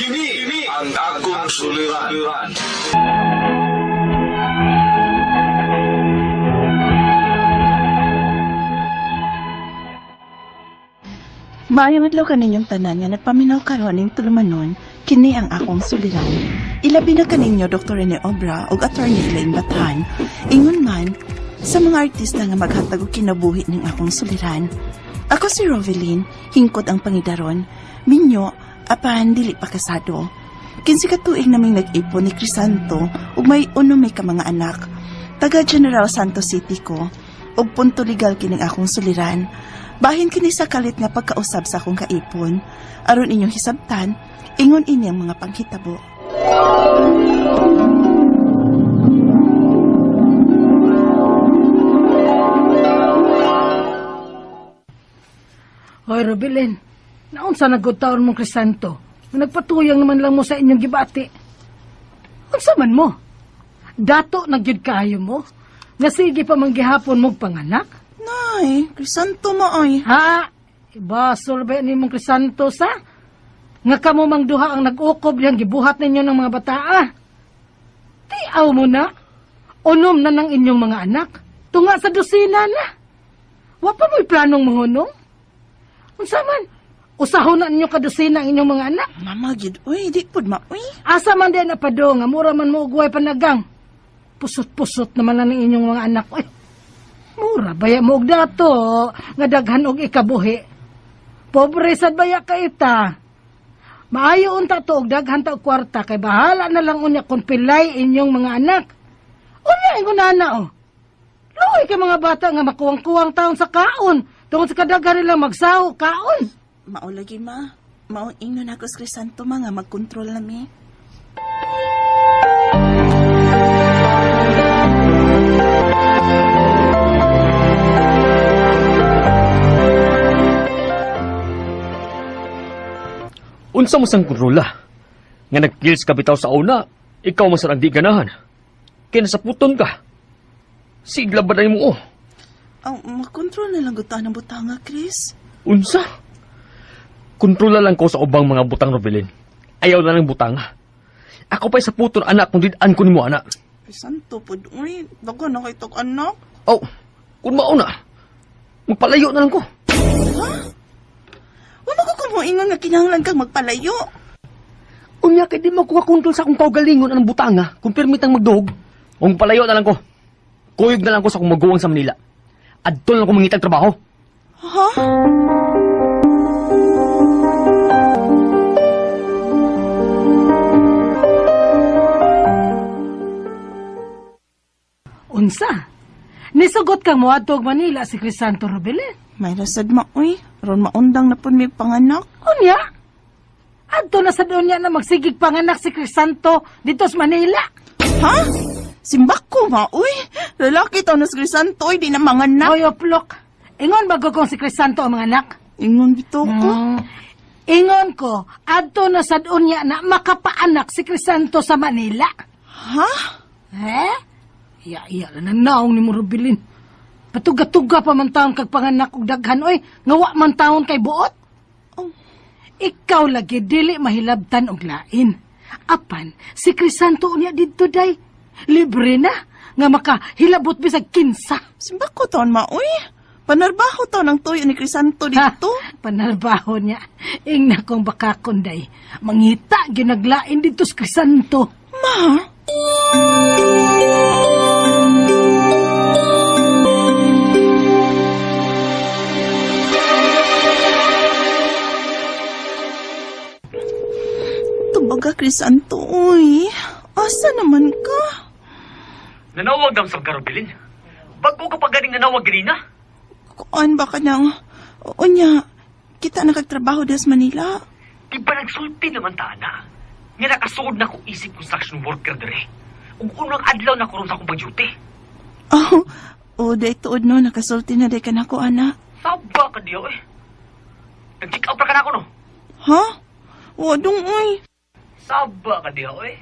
Kini ang akong suliran. Maayong adlaw kaninyong tanan nga nagpaminaw karon ning tulumanon, kini ang akong suliran. Ilabi na kaninyo Dr. Rene Obra ug Attorney Elaine Bathan. Ingon man sa mga artista nga maghatag og kinabuhi ning akong suliran. Ako si Rovelyn, hingkod ang pangidaron. Minyo, apan dili pa kasado. Kinsi ka tuig naming nag-ipon ni Crisanto ug may may ka mga anak. Taga General Santos City ko ug punto legal kining akong suliran. Bahin kini sa kalit nga pagkausab sa akong kaipon. Aron inyong hisabtan, ingon ini ang mga panghitabo. Hoy, Robilin, naunsa nagutaon mong Crisanto? Nagpatuyang naman lang mo sa inyong gibati. Unsa man mo? Dato nagyud kayo mo? Nga sige pa manggihapon mong panganak? Nay, Crisanto maay. Ha? Ibasol ba ni mong Crisanto sa? Nga kamo mang duha ang nag-ukob yang gibuhat ninyo ng mga bataa. Tiaw mo na. Unom na ng inyong mga anak. Tunga sa dosina na. Wa pa mo'y planong mahunong? Unsa man? Usahon na ninyo kadosina ang inyong mga anak. Mama, gid, uy, di pud ma, uy. Asa man din na pado nga mura man mo ugway panagang. Pusot-pusot naman na ng inyong mga anak. Uy, mura baya mo og dato nga daghan og ikabuhi. Pobre sad baya ka ita. Maayo unta to og daghan ta og kwarta kay bahala na lang unya kung pilay inyong mga anak. Unya ingon na oh. Luoy ka mga bata nga makuwang-kuwang taon sa kaon. Tungod sa kadaghan nila magsaho kaon. Maulagi ma. Mauingnon ako sa Crisanto ma nga magkontrol na mi. Unsa mo sang kontrola? Nga nag-kills ka bitaw sa una, ikaw masarang di ganahan. Kaya nasaputon ka. Sigla ba na mo? Ang makontrol na lang gutaan ng butanga, Chris. Unsa? Kontrola lang ko sa ubang mga butang, Rovelyn. Ayaw na ng butanga. Ako pa'y saputon anak kung didaan ko ni mo anak. Crisanto po, uy, dago na kay tog anak. Oh, kung mauna, magpalayo na lang ko. Ha? Wala ko kumuingon nga kinahanglan kang magpalayo. Unya kay di makuha kontrol sa akong kaugalingon anong butanga kung permitang magduhog. O magpalayo na lang ko. Kuyog na lang ko sa akong maguwang sa Manila. Adto lang ko mangitag trabaho. Ha? Unsa? Nisugot kang moadto og Manila si Crisanto Robilin. May rasad ma, uy. Ron maundang na po may panganak. Unya? Adto na sa doon niya na magsigig panganak si Crisanto dito sa Manila. Ha? Simbak ko ma, uy. Lalaki to na si Crisanto, uy, di na manganak. Hoy, oplok. Ingon bago kong si Crisanto ang mga anak? Ingon bito ko. Ingon ko, adto na sa doon niya na makapaanak si Crisanto sa Manila. Ha? Iya lang na naong ni mo, Robilin. Patuga-tuga pa man taon kag panganak og daghan, oy. Ngawa man taon kay buot. Oh. Ikaw lagi dili mahilabtan og lain. Apan, si Crisanto niya didto day. Libre na, nga makahilabot bisag kinsa. Simbak ko taon ma, uy. Panarbaho to ng tuyo ni Crisanto dito. Panarbaho niya. Ingna kong bakakon day. Mangita, ginaglain dito sa Crisanto. Ma? Tubaga, Crisanto, uy. Asa naman ka? Nanawag dam sa Rovelyn. Bago ka pa galing nanawag ganina. Kuan ba ka nang... Unya, kita nakagtrabaho des Manila. Iba nagsulti naman tana. Nga nakasuod na kong isip construction worker dere. Ug unang adlaw na ko ron sa akong pag-duty. Oh, day tuod no, nakasulti na day ka na ko, ana. Saba ka diyo eh. Nag-check out pa ka na ako no. Ha? Wadong, uy. Saba ka diyo eh.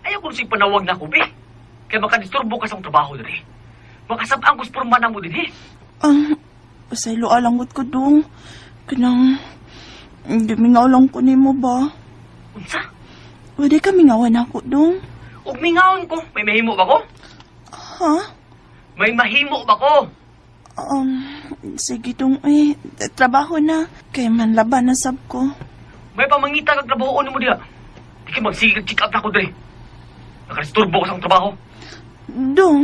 Ayaw ko sing panawag na ko, be. Kaya makadisturbo ka sa akong trabaho dere. Makasabang ko sa pormanan mo din eh. Pasaylo alangot ko dong. Kanang, hindi mingaw lang ko ni mo ba? Unsa? Pwede kami ngawan ako, dong. Ug mingaon ko, may mahimo ba ko? Ha? May mahimo ba ko? Sige dong, trabaho na. Kay manlaban na sab ko. May pamangita kag trabaho mo diha. Di ka magsigig check up na ko diri. Nakaristurbo ko sa akong trabaho. Dong.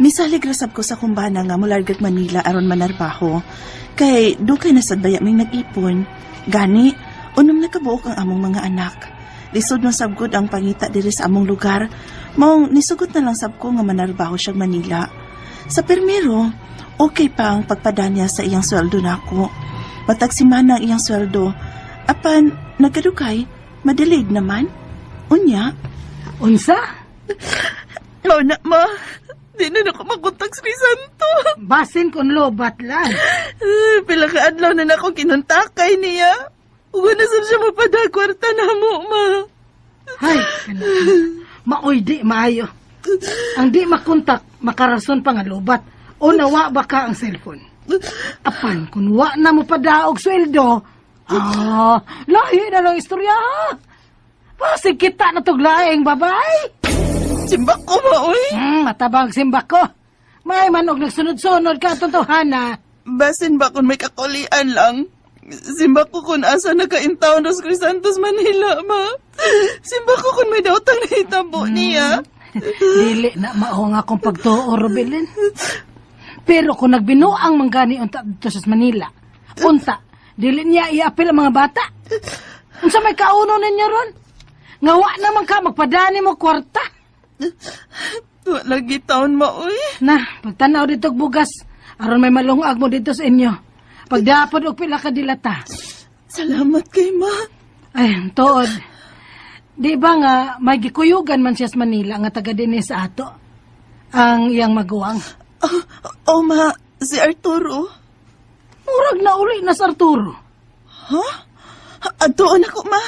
Misalig rasab ko sa kumbana nga mulargag Manila aron manarbaho. Kay dugay na sad baya may nag-ipon. Gani, unom nakabuok ang among mga anak. Lisod na sabgod ang pangita diri sa among lugar. Maong nisugot na lang sab ko nga manarbaho siyang Manila. Sa permiro, okay pa ang pagpada niya sa iyang sweldo nako. Matag simana ang iyang sweldo. Apan, nagkadugay, madilig naman. Unya? Unsa? Oh, na, ma. Di na ako maguntak sa Crisanto. Basin kon lobat lang. Pila ka adlaw na ako kinuntakay niya. Uga na sab siya mapadagwarta na mo, ma. Hay, maoy di maayo. Ang di makontak, makarason pa nga lobat. O nawa ba ka ang cellphone? Apan, kung wa na mo padaog sweldo, lahi na lang istorya. Pasig kita na tog laing babay. Simbak ko, ma, uy. Matabang simbak ko. May manog nagsunod-sunod ka tuntuhana. Basin ba kung may kakulian lang? Simbak ko kung asa nakaintaon Los Crisantos, Manila, ma. Simbak ko kung may dautang na hitabo niya. Dili na mao nga akong pagtuo, Robelin. Pero kung nagbinuang manggani unta dito sa Manila, unta, dili niya iapil ang mga bata. Unsa may kauno ninyo ron? Ngawa naman ka, magpadani mo kwarta. Lagi taon, ma, uy. Na, pagtanaw dito og bugas, aron may malungag mo dito sa inyo. Pagdapod og pila ka dilata. Salamat kay ma. Ay, tuod. Di ba nga, may gikuyugan man siya sa Manila nga taga din sa ato? Ang iyang maguwang. Ma, si Arturo. Murag na uli na sa Arturo. Ha? Doon ako, ma.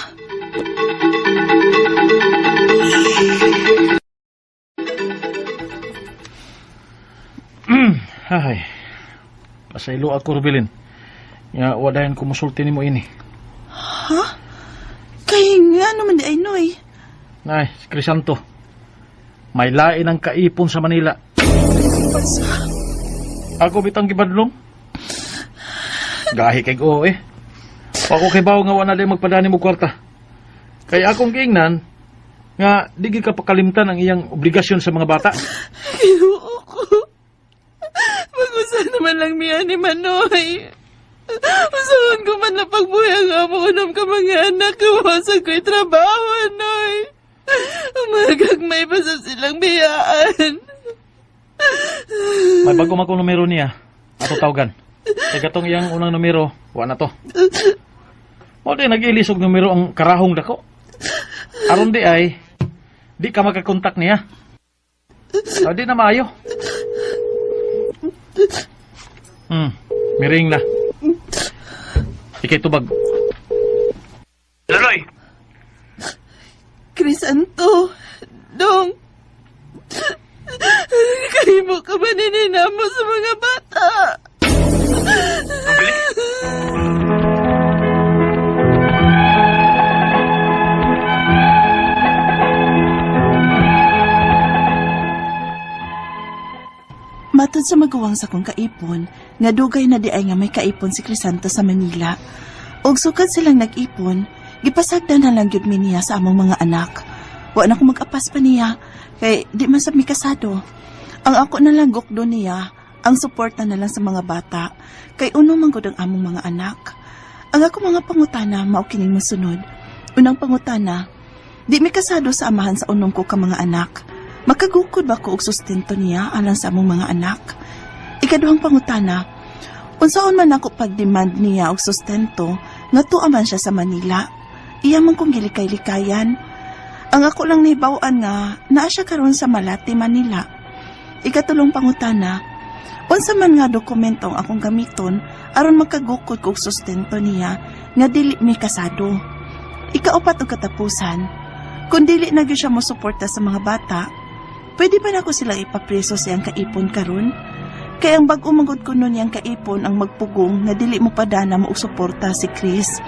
Hay. Pasaylo ako, Rubilin. Nga, wadayan ko musulti ni mo ini. Ha? Kay nga naman di ay noy. Ay, si Crisanto. May lain ang kaipon sa Manila. Ako bitang gibadlong. Gahi kay ko eh. Ako kay bawo nga wala din magpadani mo kwarta. Kaya akong giingnan nga di ka pakalimtan ang iyang obligasyon sa mga bata. Kinuo ko. Mag-usan naman lang miya ni Manoy. Usahan ko man na pagbuhay nga mo unang ka mga anak. Kawasan ko'y trabaho, Noy. Umagag may basa silang biyaan. May bago akong numero niya. Ato tawagan. Kaya katong iyang unang numero, wa na to. O di nag-ilisog numero ang karahong dako. Aron di ay, di ka makakontak niya. O di na maayo. Miring na. Ikay tubag. Laloy! Crisanto, Dong. Kahimo ka ba nininamo sa mga bata? Matod sa maguwang sa kong kaipon, nga dugay na di ay nga may kaipon si Crisanto sa Manila. Og sukad silang nag-ipon, gipasagdan na lang yun mi niya sa among mga anak. Wa na ko mag-apas pa niya, kay di man sab mi kasado. Ang ako na lang gukdo niya, ang suporta na lang sa mga bata, kay uno man gud ang among mga anak. Ang ako mga pangutana, mao kining mosunod. Unang pangutana, di mi kasado sa amahan sa unong ko ka mga anak. Makagukod ba ko og sustento niya alang sa among mga anak? Ikaduhang pangutana, unsaon man ako pag-demand niya og sustento, nga tuwa man siya sa Manila. Iya man kong gilikay-likayan. Ang ako lang nibawan nga, naa siya karon sa Malate, Manila. Ikatulong pangutana, unsa man nga dokumento ang akong gamiton aron makagukod kog sustento niya nga dili mi kasado. Ikaupat o katapusan, kung dili na gyud siya mo suporta sa mga bata, pwede ba na ako sila ipapreso siyang kaipon karon? Kaya ang bag umangod ko nun yang kaipon ang magpugong na dili mo padana mo suporta si Chris.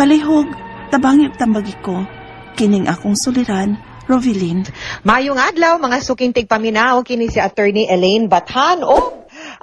Palihog, tabangi ug tambagi ko. Kining akong suliran, Rovilin. Mayong adlaw, mga sukintig paminaw, kini si Attorney Elaine Bathan.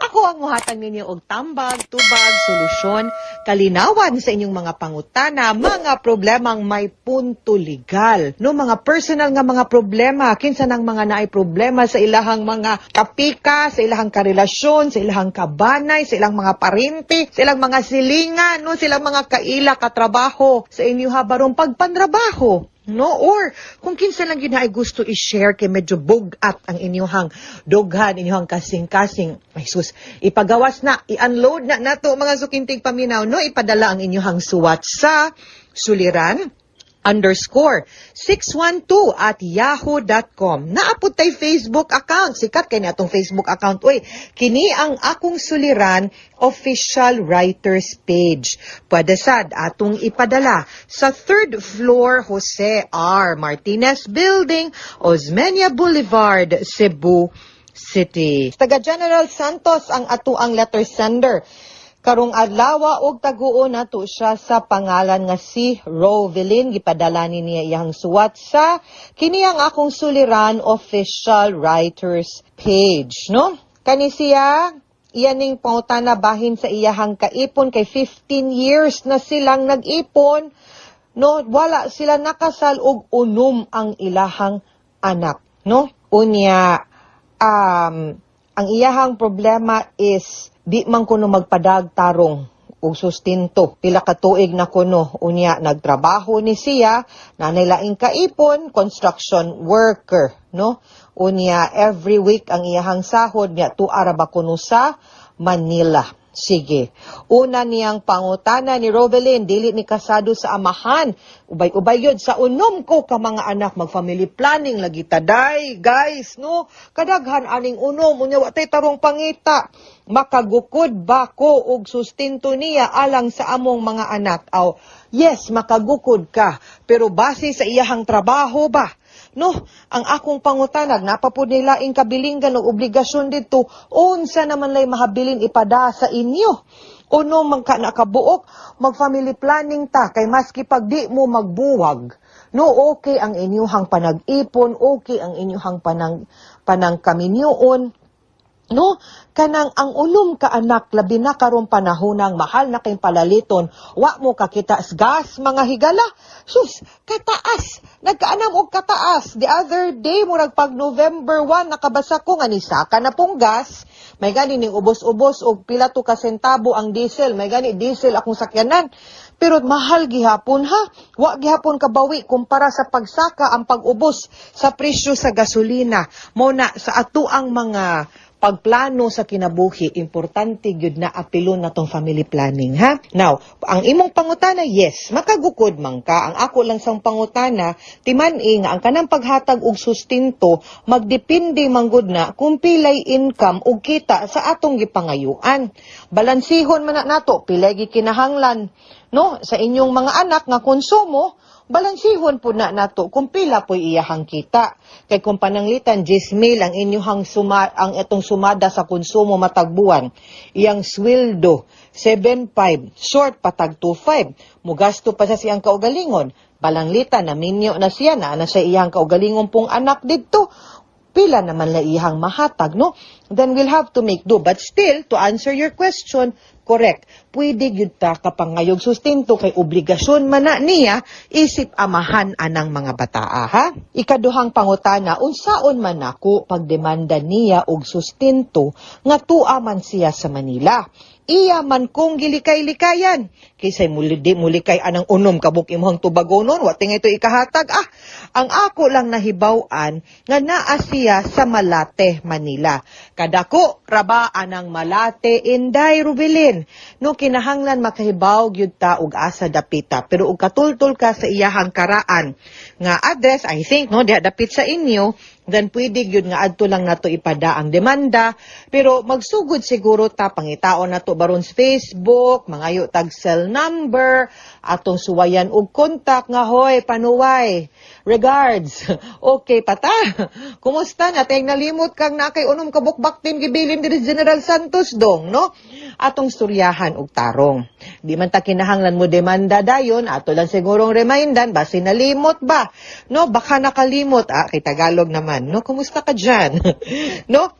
Ako ang muhatag ninyo og tambag, tubag, solusyon, kalinawan sa inyong mga pangutana, mga problemang may punto legal. No, mga personal nga mga problema, kinsa nang mga naay problema sa ilahang mga kapika, sa ilahang karelasyon, sa ilahang kabanay, sa ilang mga parente, sa ilang mga silingan, no, silang mga kaila katrabaho sa inyo habarong pagpantrabaho. No, or kung kinsa lang yun ay gusto i-share kay medyo bugat ang inyong dughan, inyong kasing-kasing, ay sus, ipagawas na, i-unload na nato mga sukintig paminaw, no, ipadala ang inyong suwat sa suliran_612@yahoo.com. Naapod tay Facebook account. Sikat kay natong Facebook account. Uy, kini ang akong suliran official writers page. Pwede sad atong ipadala sa 3rd floor Jose R. Martinez Building, Osmeña Boulevard, Cebu City. Taga General Santos ang atuang letter sender. Karong adlaw og taguon nato siya sa pangalan nga si Rovilin. Gipadala niya iyang suwat sa kini ang akong suliran official writers page, no? Kani siya iyaning pangutana bahin sa iyahang kaipon kay 15 years na silang nag-ipon, no? Wala sila nakasal og unom ang ilahang anak, no? Unya ang iyahang problema is di man kuno magpadag tarong og sustinto. Pila ka tuig na kuno unya nagtrabaho ni siya, nanay laing kaipon, construction worker, no? Unya every week ang iyahang sahod niya tuara ba kuno sa Manila. Sige. Una niyang pangutana ni Rovelyn, dili ni kasado sa amahan. Ubay-ubay yun. Sa unom ko ka mga anak, mag-family planning lagi taday, guys, no? Kadaghan aning unom, unya watay tarong pangita. Makagukod ba ko og sustinto niya alang sa among mga anak? Aw, yes, makagukod ka. Pero base sa iyahang trabaho ba? No, ang akong pangutanag, napapod nila ing kabilinggan o obligasyon dito, unsa naman lay mahabilin ipada sa inyo. Uno, nakabuok, mag-family planning ta, kay maski pag di mo magbuwag. No, okay ang inyuhang panag-ipon, okay ang inyuhang panangkaminyoon. No, kanang ang ulom ka anak, labi na karong panahonang mahal na kayong palaliton, wa mo kakita gas, mga higala. Sus, kataas, nagkaanam og kataas. The other day, murag pag November 1, nakabasa ko nga ni saka na pong gas, may gani ning ubos-ubos og pila to ka sentabo ang diesel, may gani diesel akong sakyanan. Pero mahal gihapon ha, wa gihapon kabawi kumpara sa pagsaka ang pag-ubos sa presyo sa gasolina. Muna sa ato ang mga pagplano sa kinabuhi, importante gyud na apilon natong family planning, ha? Now, ang imong pangutana, yes, makagukod man ka. Ang ako lang sang pangutana, timani nga ang kanang paghatag og sustinto, magdepende manggod na kung pilay income og kita sa atong gipangayuan. Balansihon man na nato, pilay gikinahanglan, no? Sa inyong mga anak nga konsumo, balansihon po na nato kung pila po iyahang kita. Kay kung pananglitan 10,000 ang inyong ang itong sumada sa konsumo matagbuan, iyang sweldo 7,500, short patag 2,500, mugasto pa sa siyang kaugalingon, balanglitan na minyo na siya na sa iyang kaugalingon pong anak dito, pila naman la iyang mahatag, no? Then we'll have to make do. But still, to answer your question, correct. Pwede gyud ta kapangayog sustinto kay obligasyon man na niya isip amahan anang mga bataa, ha? Ikaduhang pangutana, unsaon man nako pagdemanda niya og sustinto nga tua man siya sa Manila. Iya man kong gilikay-likayan. Kisay mulikay anang unom kabuk imong tubagonon, wa tingay ito ikahatag. Ang ako lang nahibaw-an nga naa siya sa Malate, Manila. Kadako raba anang Malate, Inday, Rubilin. No kinahanglan makahibaw gyud ta og asa dapita, pero og katultol ka sa iyahang karaan nga address, I think no diha dapit sa inyo, then pwede yun nga adto lang nato ipada ang demanda, pero magsugod siguro ta pangitaon nato baron sa Facebook, mangayo tag cell number, atong suwayan og kontak nga hoy panuway. Regards. Okay pata. Kumusta na tayong nalimot kang nakay unom ka bukbak team gibilin diri General Santos dong, no? Atong storyahan og tarong. Di man ta kinahanglan mo demanda dayon, ato lang sigurong remindan basi nalimot ba? No, baka nakalimot kay Tagalog naman, no? Kumusta ka diyan? No?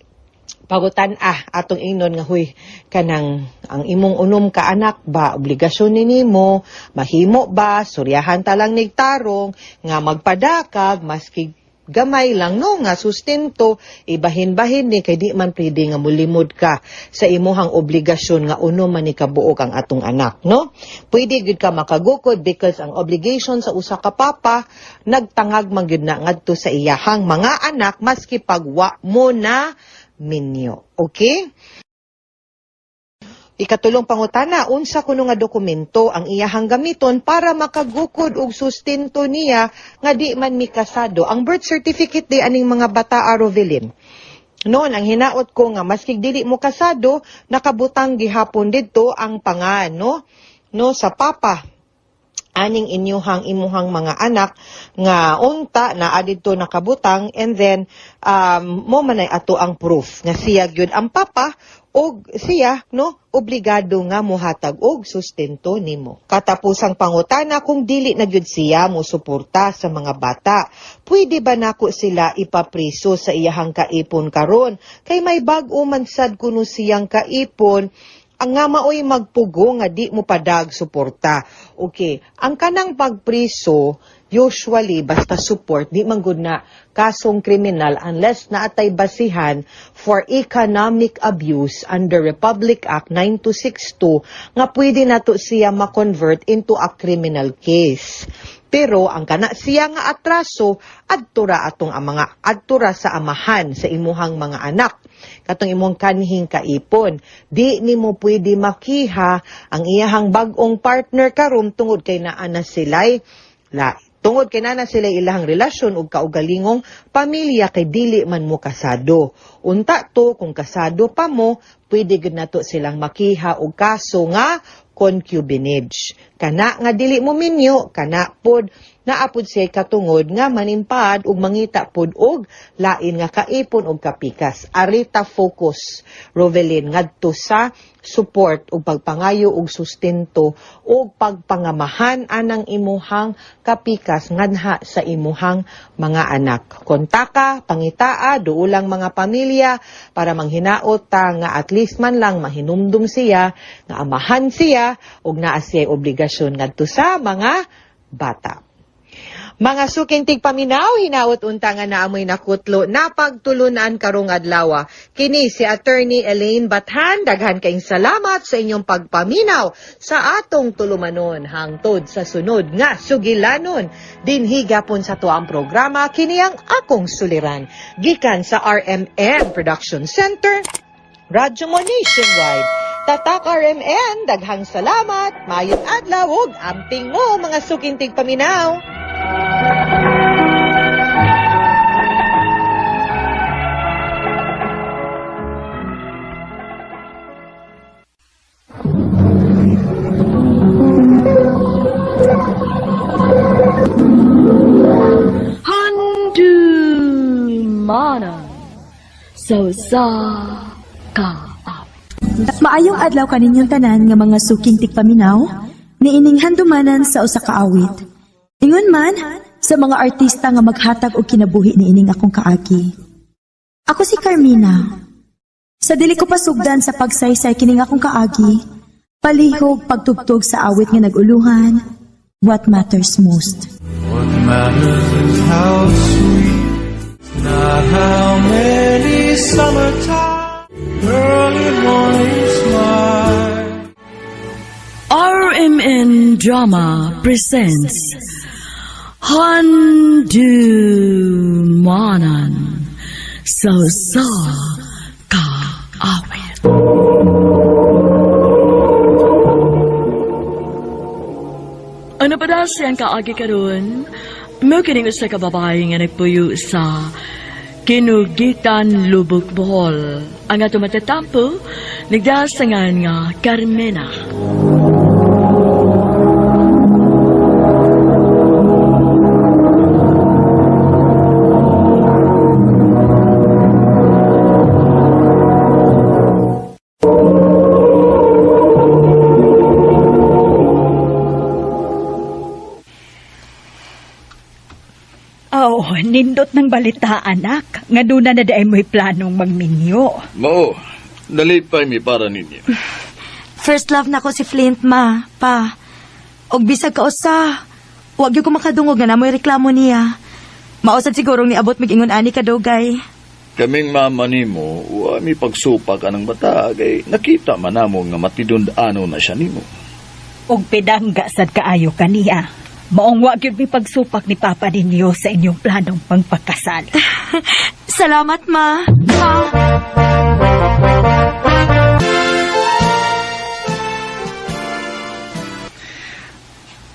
Pagutan atong ingnon nga huy kanang ang imong unom ka anak ba obligasyon nimo mahimo ba suryahan ta lang nigtarong nga magpadakag maski gamay lang no nga sustento ibahin-bahin ni kay di man pwede nga mulimod ka sa imuhang obligasyon nga unom man ni kabuok ang atong anak no pwede gid ka makagukod because ang obligation sa usa ka papa nagtangag man gyud na ngadto sa iyahang mga anak maski pagwa mo na minyo. Okay? Ikatulong pangutana, unsa kuno nga dokumento ang iyahang gamiton para makagukod og sustento niya nga di man mikasado. Ang birth certificate di aning mga bata Rovelin. Noon, ang hinaot ko nga, maski dili mo kasado, nakabutang gihapon dito ang pangan, no? No, sa papa. Aning imuhang mga anak nga unta na adito nakabutang and then mo manay ato ang proof nga siya gyud ang papa og siya no obligado nga mohatag og sustento nimo. Katapusang pangutana kung dili na gyud siya mo suporta sa mga bata, pwede ba nako sila ipapriso sa iyahang kaipon karon kay may bag-o man sad kuno siyang kaipon ang nga maoy magpugo nga di mo padag suporta. Okay, ang kanang pagpriso, usually basta support, di man gud na kasong kriminal unless naatay basihan for economic abuse under Republic Act 9262 nga pwede nato siya ma-convert into a criminal case. Pero ang kana siya nga atraso adtura sa amahan sa imuhang mga anak. Katong imong kanhing kaipon, di nimo pwede makiha ang iyahang bag-ong partner karon tungod kay naa na sila'y tungod kay naa na sila ilahang relasyon ug kaugalingong pamilya kay dili man mo kasado. Unta to kung kasado pa mo, pwede gud nato silang makiha og kaso nga concubinage. Kana nga dili mo minyo, kana pod naapod siya katungod nga manimpad ug mangita pod og lain nga kaipon og kapikas. Arita focus, Rovelin, ngadto sa support ug pagpangayo og sustento ug pagpangamahan anang imuhang kapikas ngadha sa imuhang mga anak. Kontaka, pangitaa, duulang mga pamilya para manghinaot ta nga at least man lang mahinumdum siya, nga amahan siya ug naa siya obligasyon ngadto sa mga bata. Mga suking tigpaminaw, hinaot unta nga naamoy nakutlo na pagtulunan karong adlaw. Kini si Attorney Elaine Bathan, daghan kayong salamat sa inyong pagpaminaw sa atong tulumanon hangtod sa sunod nga sugilanon. Dinhi gapon sa tuang programa kini ang akong suliran gikan sa RMN Production Center, Radyo mo Nationwide. Tatak RMN, daghang salamat, mayong adlaw ug amping mo mga suking tigpaminaw. Mana so sa ka. Maayong adlaw kaninyong tanan nga mga suking tigpaminaw, niining handumanan sa usa ka awit. Ingon man sa mga artista nga maghatag og kinabuhi niining akong kaagi. Ako si Carmina. Sa dili ko pasugdan sa pagsaysay kining akong kaagi, palihog pagtugtog sa awit nga naguluhan, What Matters Most. What matters is how sweet, not how many summertime early morning smile. RMN Drama presents Handumanan so sa ka awit. Ano pa daw siyang kaagi karon? Mo kining usa ka babae nga nagpuyo sa Kinugitan Lubog Bohol. Ang ato matatampo, nagdasangan nga Carmena. Oh, nindot ng balita, anak. Nga doon na daay mo'y planong magminyo. Mao, nalipay mi para ninyo. First love na ko si Flint, ma, pa. Og bisag ka usa. Huwag yung kumakadungog na namoy reklamo niya. Mausad sigurong niabot mig-ingon ani ka dogay. Kaming mama nimo, wa mi pagsupak anang bata, kay nakita man namo nga matidundano na siya nimo. Og pedangga sad kaayo kaniya. Maong wag yun may pagsupak ni Papa ninyo sa inyong planong pangpagkasal. Salamat, ma. Ma.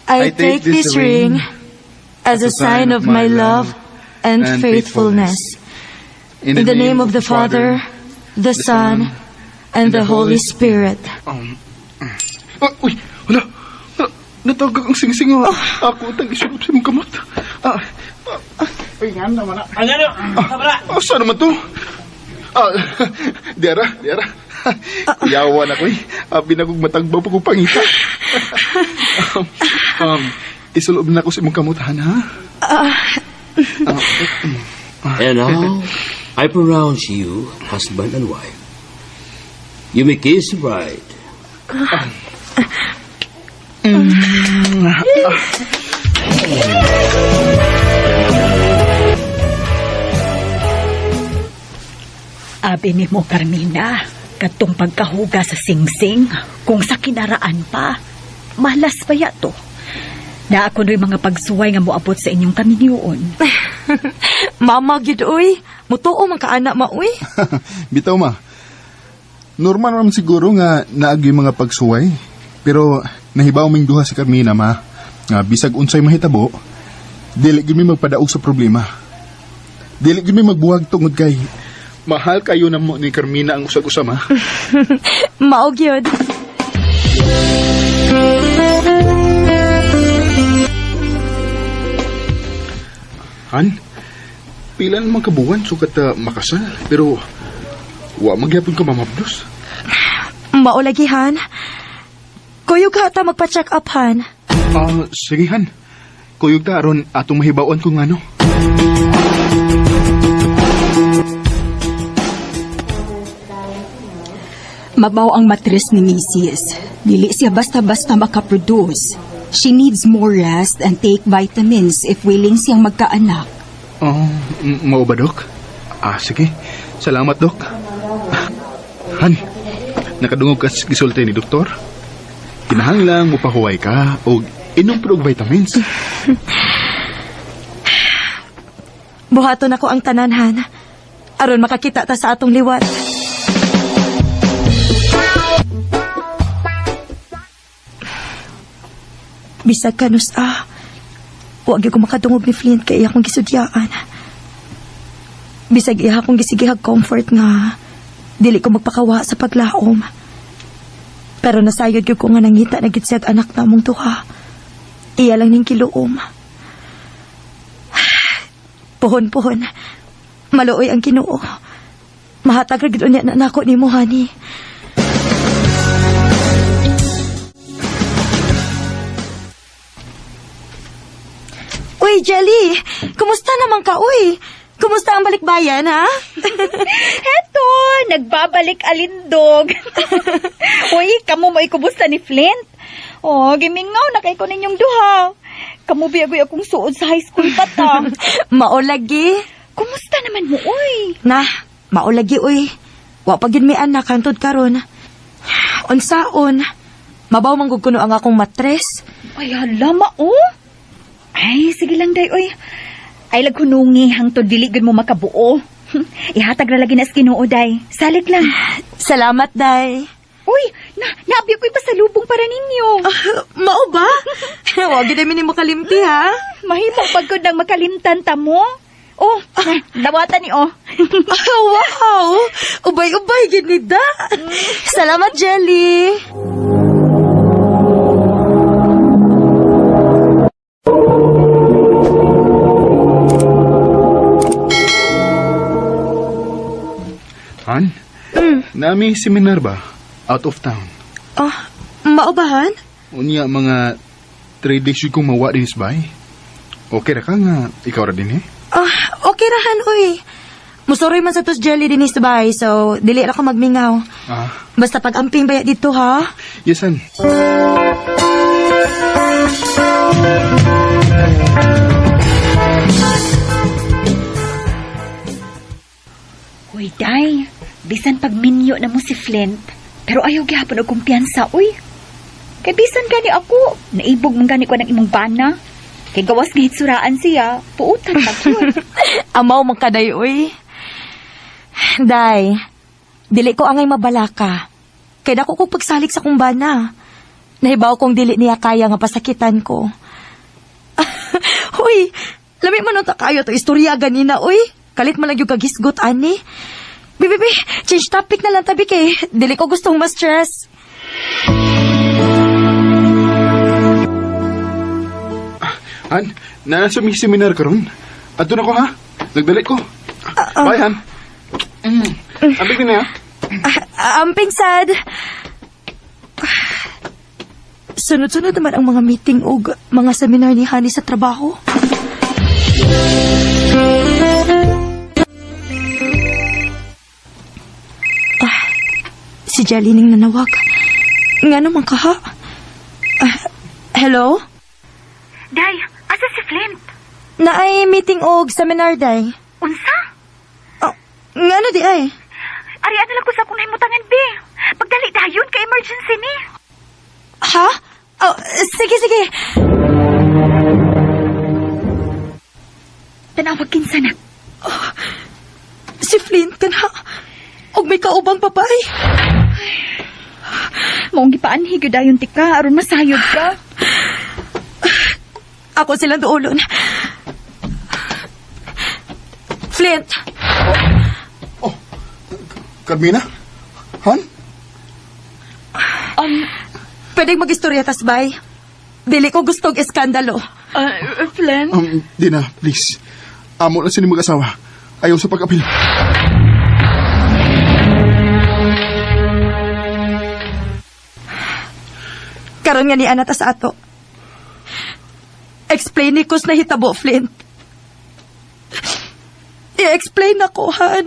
I take this ring as a sign of my love and faithfulness. In the name of the Father, the Son, and the Holy Spirit. Uy, wala. Natagak ang singsing o. Ako tang isuot sa mong kamot. Uy, nga naman na. Saan naman to? Diara. Yawan ako eh. Binagog matagbaw pa kong pangita. Isulob na ako sa mong kamot, ha? And now, I pronounce you husband and wife. You may kiss the bride. Abi ni mo, Carmina, katong pagkahuga sa singsing, kung sa kinaraan pa, malas pa yato. Na ako no'y mga pagsuway nga moabot sa inyong kaminyoon. Mama, gid uy. Mutuo man ka anak ma uy. Bitaw ma. Normal naman siguro nga naagi mga pagsuway. Pero nahibaw ming duha si Carmina, ma. Nga bisag unsay mahitabo, dili gid mi magpadaog sa problema. Dili gid mi magbuhag tungod kay mahal kayo na mo ni Carmina ang usag-usa, ma. Mao gyud. Han, pila naman kabuwan sukat makasal, pero wa magyapon ka mamabdos. Mao lagi, Han. Kuyog ka ta magpa-check up, Han. Sige, Han. Kuyog ta aron atong mahibawan kung ano. Mabaw ang matris ni Mrs. Dili siya basta-basta makaproduce. She needs more rest and take vitamins if willing siyang magkaanak. Mao ba, Dok? Sige. Salamat, Dok. Han, nakadungog ka sa gisulti ni Doktor? Kinahanglang mupahuway ka o inom pa og vitamins. Buhaton ako ang tanan, Han. Aron makakita ta sa atong liwat. Bisag kanus huwag ko makadungog ni Flint kay akong gisudyaan. Bisag iya akong gisigihag comfort nga dili ko magpakawa sa paglaom. Pero nasayod ko nga nangita na gitsag anak na mong duha. Iya lang ning kiluom. Puhon. Maluoy ang Ginoo. Mahatag ra gid unya na nako nimo, honey. Uy, Jelly! Kumusta naman ka, uy? Kumusta ang balikbayan, ha? Heto, nagbabalik alindog. Uy, kamo mo kumusta ni Flint? Gimingaw na kay ko ninyong duha. Kamu biyagoy akong suod sa high school pa ta. Maolagi. Kumusta naman mo, uy? Maolagi, uy. Wa pa gyud mi anak hantod karon. Unsaon? Mabaw man gud kuno ang akong matres. Ay, hala, Ay, sige lang, day, uy. Ay, laghunungi, hangtod dili gud mo makabuo. Ihatag ra lagi na sa Ginoo, day. Salig lang. Salamat, day. Uy, naabi ko'y pasalubong para ninyo. Mao ba? Huwag gid mi nimo kalimti, ha? Mahimong pagkod ng makalimtan ta mo. Oh, dawatan ni oh. Wow! Ubay-ubay, ginida. Salamat, Jelly. Han? Nami seminar ba? Out of town. Oh, maubahan? Unya mga 3 days yun kong mawa din isbay. Okay ra ka nga, ikaw ra din eh? Okay rahan, uy. Musuroy man sa tos Jelly din isbay, so dili ra ko magmingaw. Basta pag-amping baya dito, ha? Yes, Han. Uy, day. Bisan pagminyo na mo si Flint, pero ayaw gyapon og kumpiyansa, uy. Kay bisan gani ako, naibog man gani ko ng imong bana. Kay gawas gihit suraan siya, puutan pa yun. Amaw man kaday, uy. Day, dili ko angay mabalaka. Kay dako ko pagsalik sa kumbana. Nahibaw kong dili niya kaya nga pasakitan ko. Uy, lami man ta kayo to istorya ganina, uy. Kalit man lang yung kagisgot, ani. Bibi, change topic na lang tabi kay dili ko gustong ma-stress. Han, nasa may seminar karon. Adto na ko ha. Nagdali ko. Bye, Han. Amping din ha. Amping sad. Sunod-sunod naman ang mga meeting o mga seminar ni Honey sa trabaho. Si Jelly ning nanawag. Nga naman ka ha? Hello? Day, asa si Flint? Naay meeting og seminar, day. Unsa? Nga na di ay. Ari ano lang ko sa akong nahimutangan, be. Pagdali dayon ka emergency ni. Ha? Sige. Tanawag kinsa na. Si Flint ka na. Og may kaubang papay. Maong gipaanhi gyud dayon tika aron masayod ka. Ako silang duolon. Flint. Carmina? Han? Pwedeng mag-istorya tasbay. Dili ko gustong eskandalo. Flint? Di na, please. Amo na sila mag-asawa. Ayaw sa pag-apil. Karon nga ni Anata sa ato. Explain ni Kus na hitabo, Flint. I-explain ako, Han.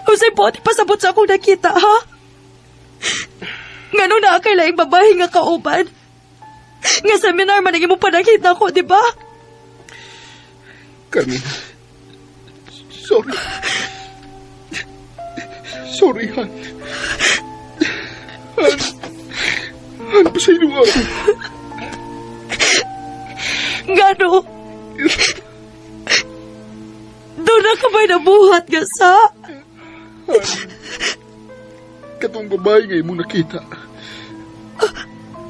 Usay po, di pasabot sa akong nakita, ha? Nga nung naakailaing babae nga kauban. Nga seminar man ang imong panakita ko, di ba? Carmina. Sorry. Sorry, Han. Han, pasaylo ako. Gano? Doon na ka ba'y nabuhat nga sa? Han, katong babae nga imong nakita.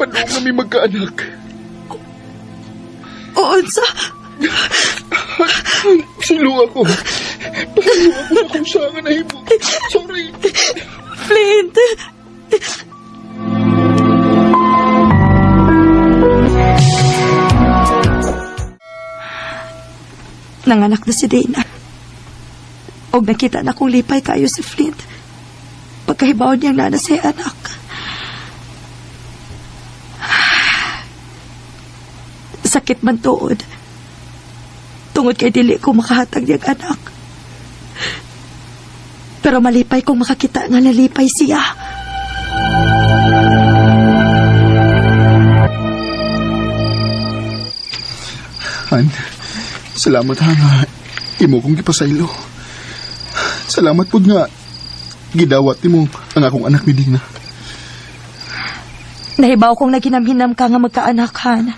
Paano kami magkaanak? Unsa? Han, pasaylo ako. Pasaylo ako sa kung saan na himo. Sorry. Flint! Nanganak na si Dana. Og nakita na kong lipay kayo si Flint. Pagkahibaw niyang nana si anak. Sakit man tuod. Tungod kay dili ko makahatag niyang anak. Pero malipay kong makakita nga nalipay siya. Han, salamat ha nga imo kong gipasaylo. Salamat po nga gidawat mo ang akong anak ni Dina. Nahibaw kong naginamhinam ka nga magkaanakan.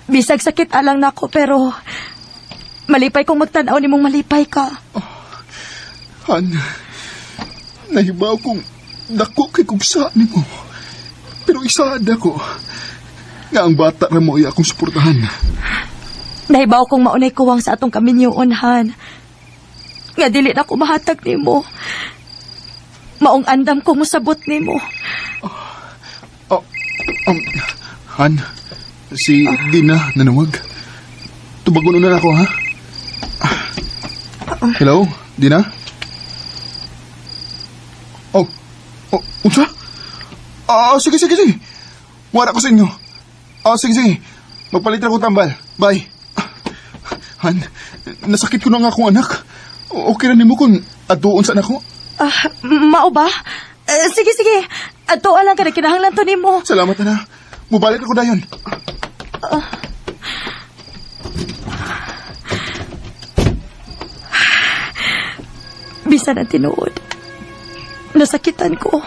Bisag sakit alang nako pero malipay kong magtanaw ni mong malipay ka. Han, nahibaw kong dako kay kubsa ni mo. Pero isaad ako nga ang bata ra mo ay akong suportahan. Nahibaw kong maunay kuwang sa atong kaminyoon, Han. Nga dili na ko mahatag nimo. Maong andam ko musabot nimo. Han, si Dina nanawag. Tubagon na ako, ha? Hello, Dina? Unsa? Sige. Wala ko sa inyo. Sige. Magpalit ako tambal. Bye. Han, nasakit ko na nga akong anak. Okay na nimo kung atuon sa anak ko? Mao ba? Sige. Atuan lang ka na kinahanglan to nimo. Salamat na. Mubalik ako dayon. Bisa na tinuod. Nasakitan ko.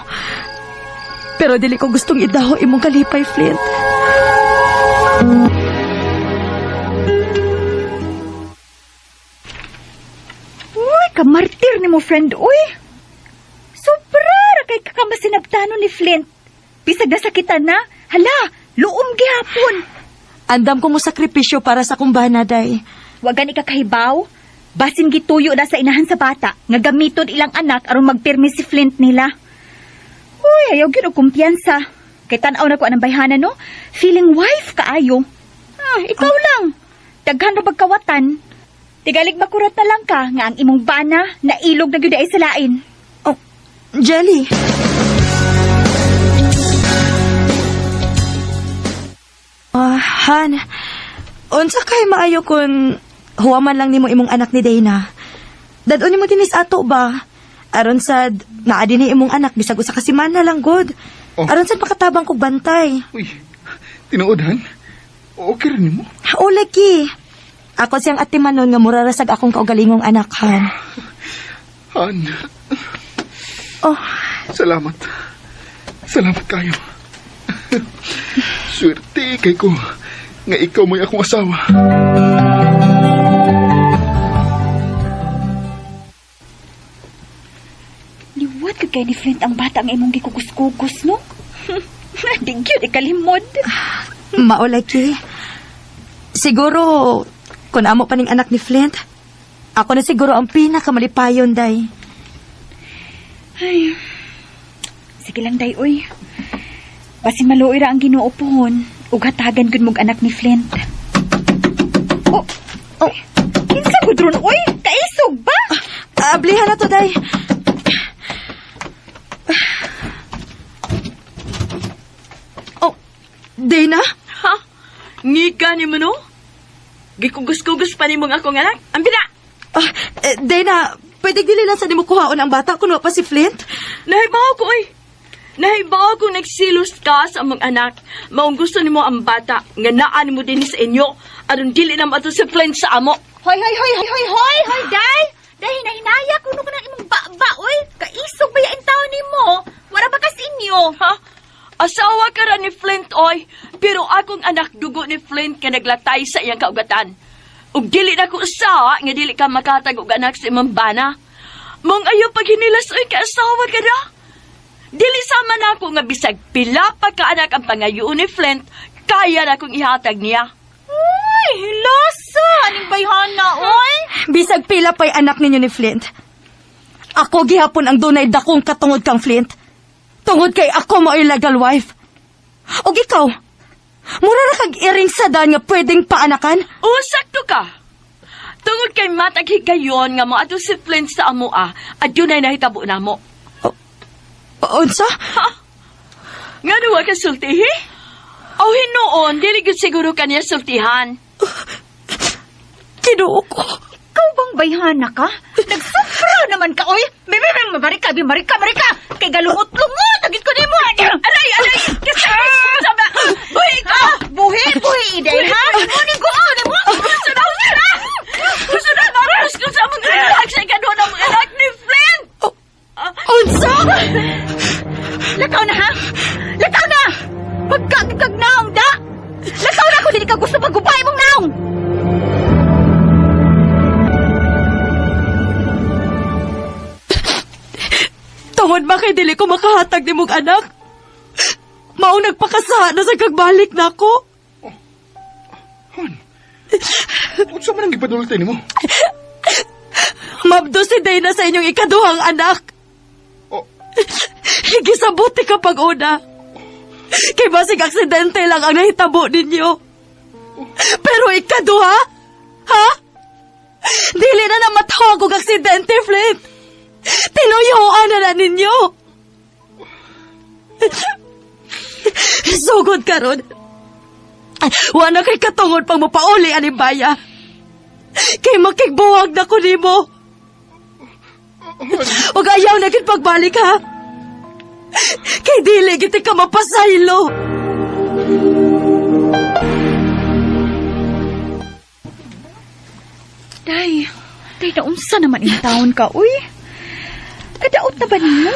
Pero dili ko gustong idaho imong kalipay, Flint. Uy, kamartir ni mo, friend, uy. Sobra ra kay kakamasinabtano ni Flint. Bisag nasakitan na. Hala, luom gihapon. Andam ko mo sakripisyo para sa kumbana, day. Wagan ikakahibaw. Basin gituyo na sa inahan sa bata nga gamiton ilang anak aron magpirmi si Flint nila. Uy, ayaw gyud og kumpiyansa. Kay tan-aw na ko anang bayhanan, no? Feeling wife kaayo. Ikaw lang. Daghan ra pagkawatan. Tigalig makurot na lang ka nga ang imong bana na ilog na gyud ay salain. Jelly. Han, unsa kay maayo kun huwaman lang nimo imong anak ni Dana. Dadon nimo dinis ato ba? Aron sad naa dinhi imong anak bisag usa ka semana lang god. Aron sad makatabang kog bantay. Uy, tinuod, Han? Okay rin nimo? O lagi. Ako siyang atimanon nga murarasag akong kaugalingong anak, Han. Han. Salamat. Salamat kayo. Swerte kay ko nga ikaw may akong asawa. Liwat ka kay ni Flint ang bata nga imong gikugus-kugus, no? Di gyud ikalimod. Maulaki. Siguro, kung amo pa ning anak ni Flint, ako na siguro ang pinakamalipayon, day. Ay, sige lang, day, uy. Basin maluoy ra ang Ginoo pohon, ug hatagan gud mog anak ni Flint. Kinsa gud ron, uy? Kaisog ba? Ablihan na to, day. Dana? Ha? Ngika ni mo, no? Gikugus-kugus pa ni mong akong anak? Ang bina! Dana, pwede dili lang sa nimo kuhaon ang bata kuno pa si Flint? Nahibaw ko, oy. Nahibaw ko nagsilos ka sa among anak. Maong gusto ni mo ang bata. Nga naan mo din sa inyo. Aron dili na mato si Flint sa amo. Hoy, day! Day, nahinaya kuno ka ng imong ba, oy. Kaisog ba yung tao ni mo? Wala ba kas inyo? Ha? Asawa ka ra ni Flint, oy. Pero akong anak dugo ni Flint ka naglatay sa iyang kaugatan. Ug dili na ko usa, nga dili ka makatag og anak sa imong bana. Mong ayaw pag hinilas, oy, kaasawa ka ra. Dili sama na ako nga bisag pila pa ka anak ang pangayoon ni Flint, kaya na akong ihatag niya. Uy, hilasa! Aning bayhana, oy! Bisag pila pa'y anak ninyo ni Flint. Ako gihapon ang dunay dakong katungod kang Flint. Tungod kay ako mo illegal wife. Og ikaw, mura na kag iring sadan nga pwedeng paanakan? Oo, sakto ka. Tungod kay matag higayon nga mo ato si Flint sa amoa, at yun ay nahitabo na mo. Unsa? Ha? Nga duwa ka sultihi? O hinoon, dili gud siguro kaniya sultihan. Kinuo ko. Ikaw bang bayhana ka? Nagsufra naman ka, oy! Marika! Kay galungot-lungot! Agit ko ni mo! Aray! Sama! Buhi ka! Buhi, iday, ha? Muning ko, ni mo! Gusto na maras ko sa mga anak sa ikadwa ng anak ni Flint! Unsa? Lakaw na, ha? Lakaw na! Pagkagkag naong, da! Lakaw na kung hindi ka gusto magubay mong naong! Tungod ba kay dili ko makahatag ni mong anak? Maong nagpakasaha na sa kagbalik na ako. Unsa man ang ipadulti nimo? Mabdo si Dana sa inyong ikaduhang anak. Oh. Gisabuti ka pag-una. Kay basig aksidente lang ang nahitabo ninyo. Pero ikaduha? Ha? Dili na namatawag og aksidente, Flint. Tinuyuan na ninyo. Sugod ka ron. Wala kay katungod pang mapauli anibaya. Kay makigbuwag na ko nimo. Ug ayaw na gid pagbalik ha. Kay dili gid ka mapasaylo. Day, naunsa naman in taon ka, uy. Kadaot na ba niyo?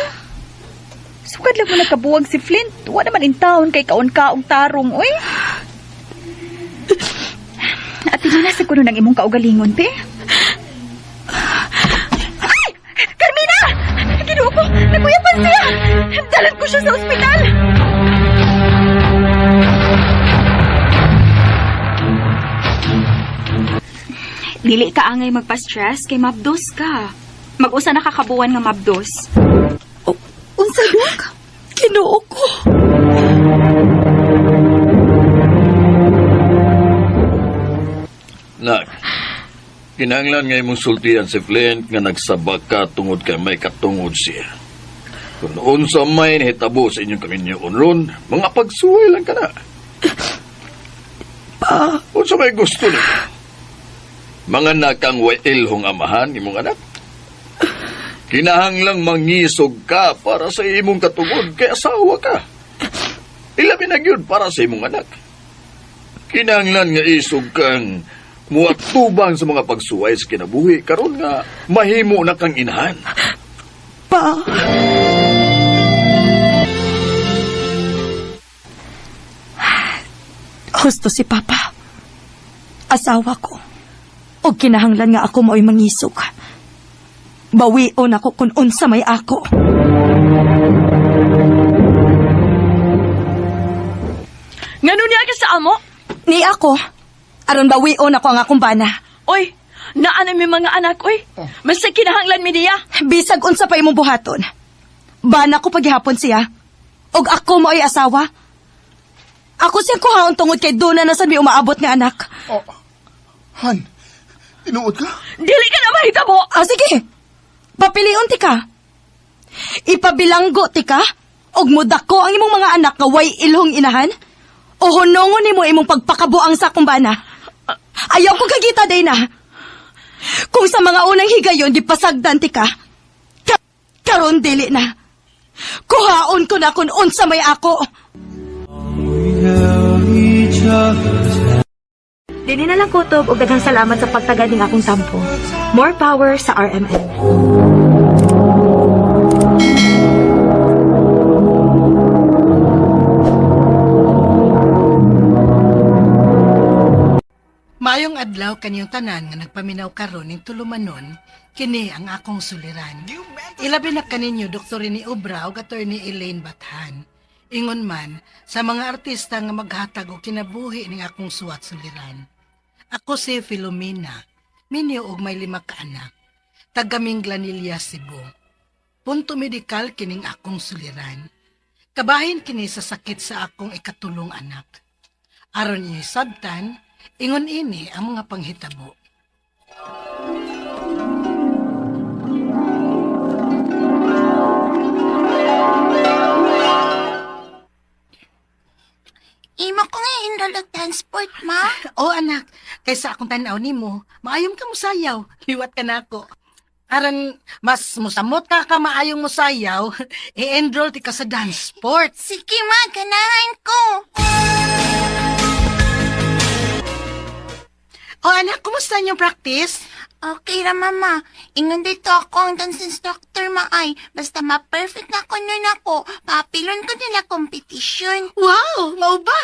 Sukad lang mo nagkabuwag si Flint. Wa naman in taon kay kaon-kaong tarong, uy. At na sa kuno ng imong kaugalingon, pe. Ay! Carmina! Ginoo ko! Nagkuyapan siya! Dalan ko siya sa ospital! Dili ka angay magpa-stress kay mabdos ka. Mag-usa na kakabuan nga mabdos. Unsa dok? Ginoo ko. Nak, kinahanglan nga imong sultihan si Flint nga nagsabak ka tungod kay may katungod siya. Kung unsa may nahitabo sa inyong kaminyoon ron, mga pagsuway lang ka na. Pa, Unsa may gusto nito? Mga nakang wailhong amahan imong anak. Kinahanglang mangisog ka para sa imong katungod kay asawa ka. Ilabi na gyud para sa imong anak. Kinahanglan nga isog kang muatubang sa mga pagsuway sa kinabuhi karon nga mahimo na kang inahan. pa. Husto si Papa. Asawa ko. O kinahanglan nga ako mao'y mangisog. Bawion ako kung unsa may ako. Ngano niya ka sa amo? Ni ako. Aron bawion ako ang akong bana. Oy, naan may mga anak, oy. Mas kinahanglan mi niya. Bisag unsa pa imong buhaton. Bana ko paghihapon siya. Og ako mao'y asawa. Ako siyang kuhaon tungod kay Duna na sa mi umaabot nga anak. Oh, Han, tinuod ka? Dili ka na mahitabo. Sige. Papilion ti ka. Ipabilanggo ti ka. Og mudako ang imong mga anak nga way ilhong inahan. O hunongon nimo imong pagpakabuang sa kumbana. Ayaw ko kagita, Dana. Kung sa mga unang higayon, di pasagdan ti ka. Karon dili na. Kuhaon ko na kung unsa may ako. Dili na lang kutob og daghang salamat sa pagtagad ning akong tampo. More power sa RMN. Mayong adlaw kanyang tanan nga nagpaminaw karon ning tulumanon, kini ang akong suliran. Ilabi na kaninyo Dr. ni Obra ug Attorney Elaine Bathan. Ingon man sa mga artista nga maghatag og kinabuhi ning akong suwat suliran. Ako si Filomena, minyo og may 5 ka anak. Taga Minglanilla, Cebu. Punto medikal kining akong suliran. Kabahin kini sa sakit sa akong ikatulong anak. Aron niyo sabtan, ingon ini ang mga panghitabo. Imo ko nga enroll transport, ma. O anak, kaysa akong tanaw nimo, maayong ka musayaw, liwat ka na ako. Aron mas musamot ka maayong musayaw, i-enroll ti ka sa dance sport. Sige, ma, ganahan ko. O anak, kumusta niyong practice? Okay ra, mama. Ingon dito ako ang dance instructor, maay. Basta ma-perfect na ko nun ako. Papilon ko nila competition. Wow, mao ba?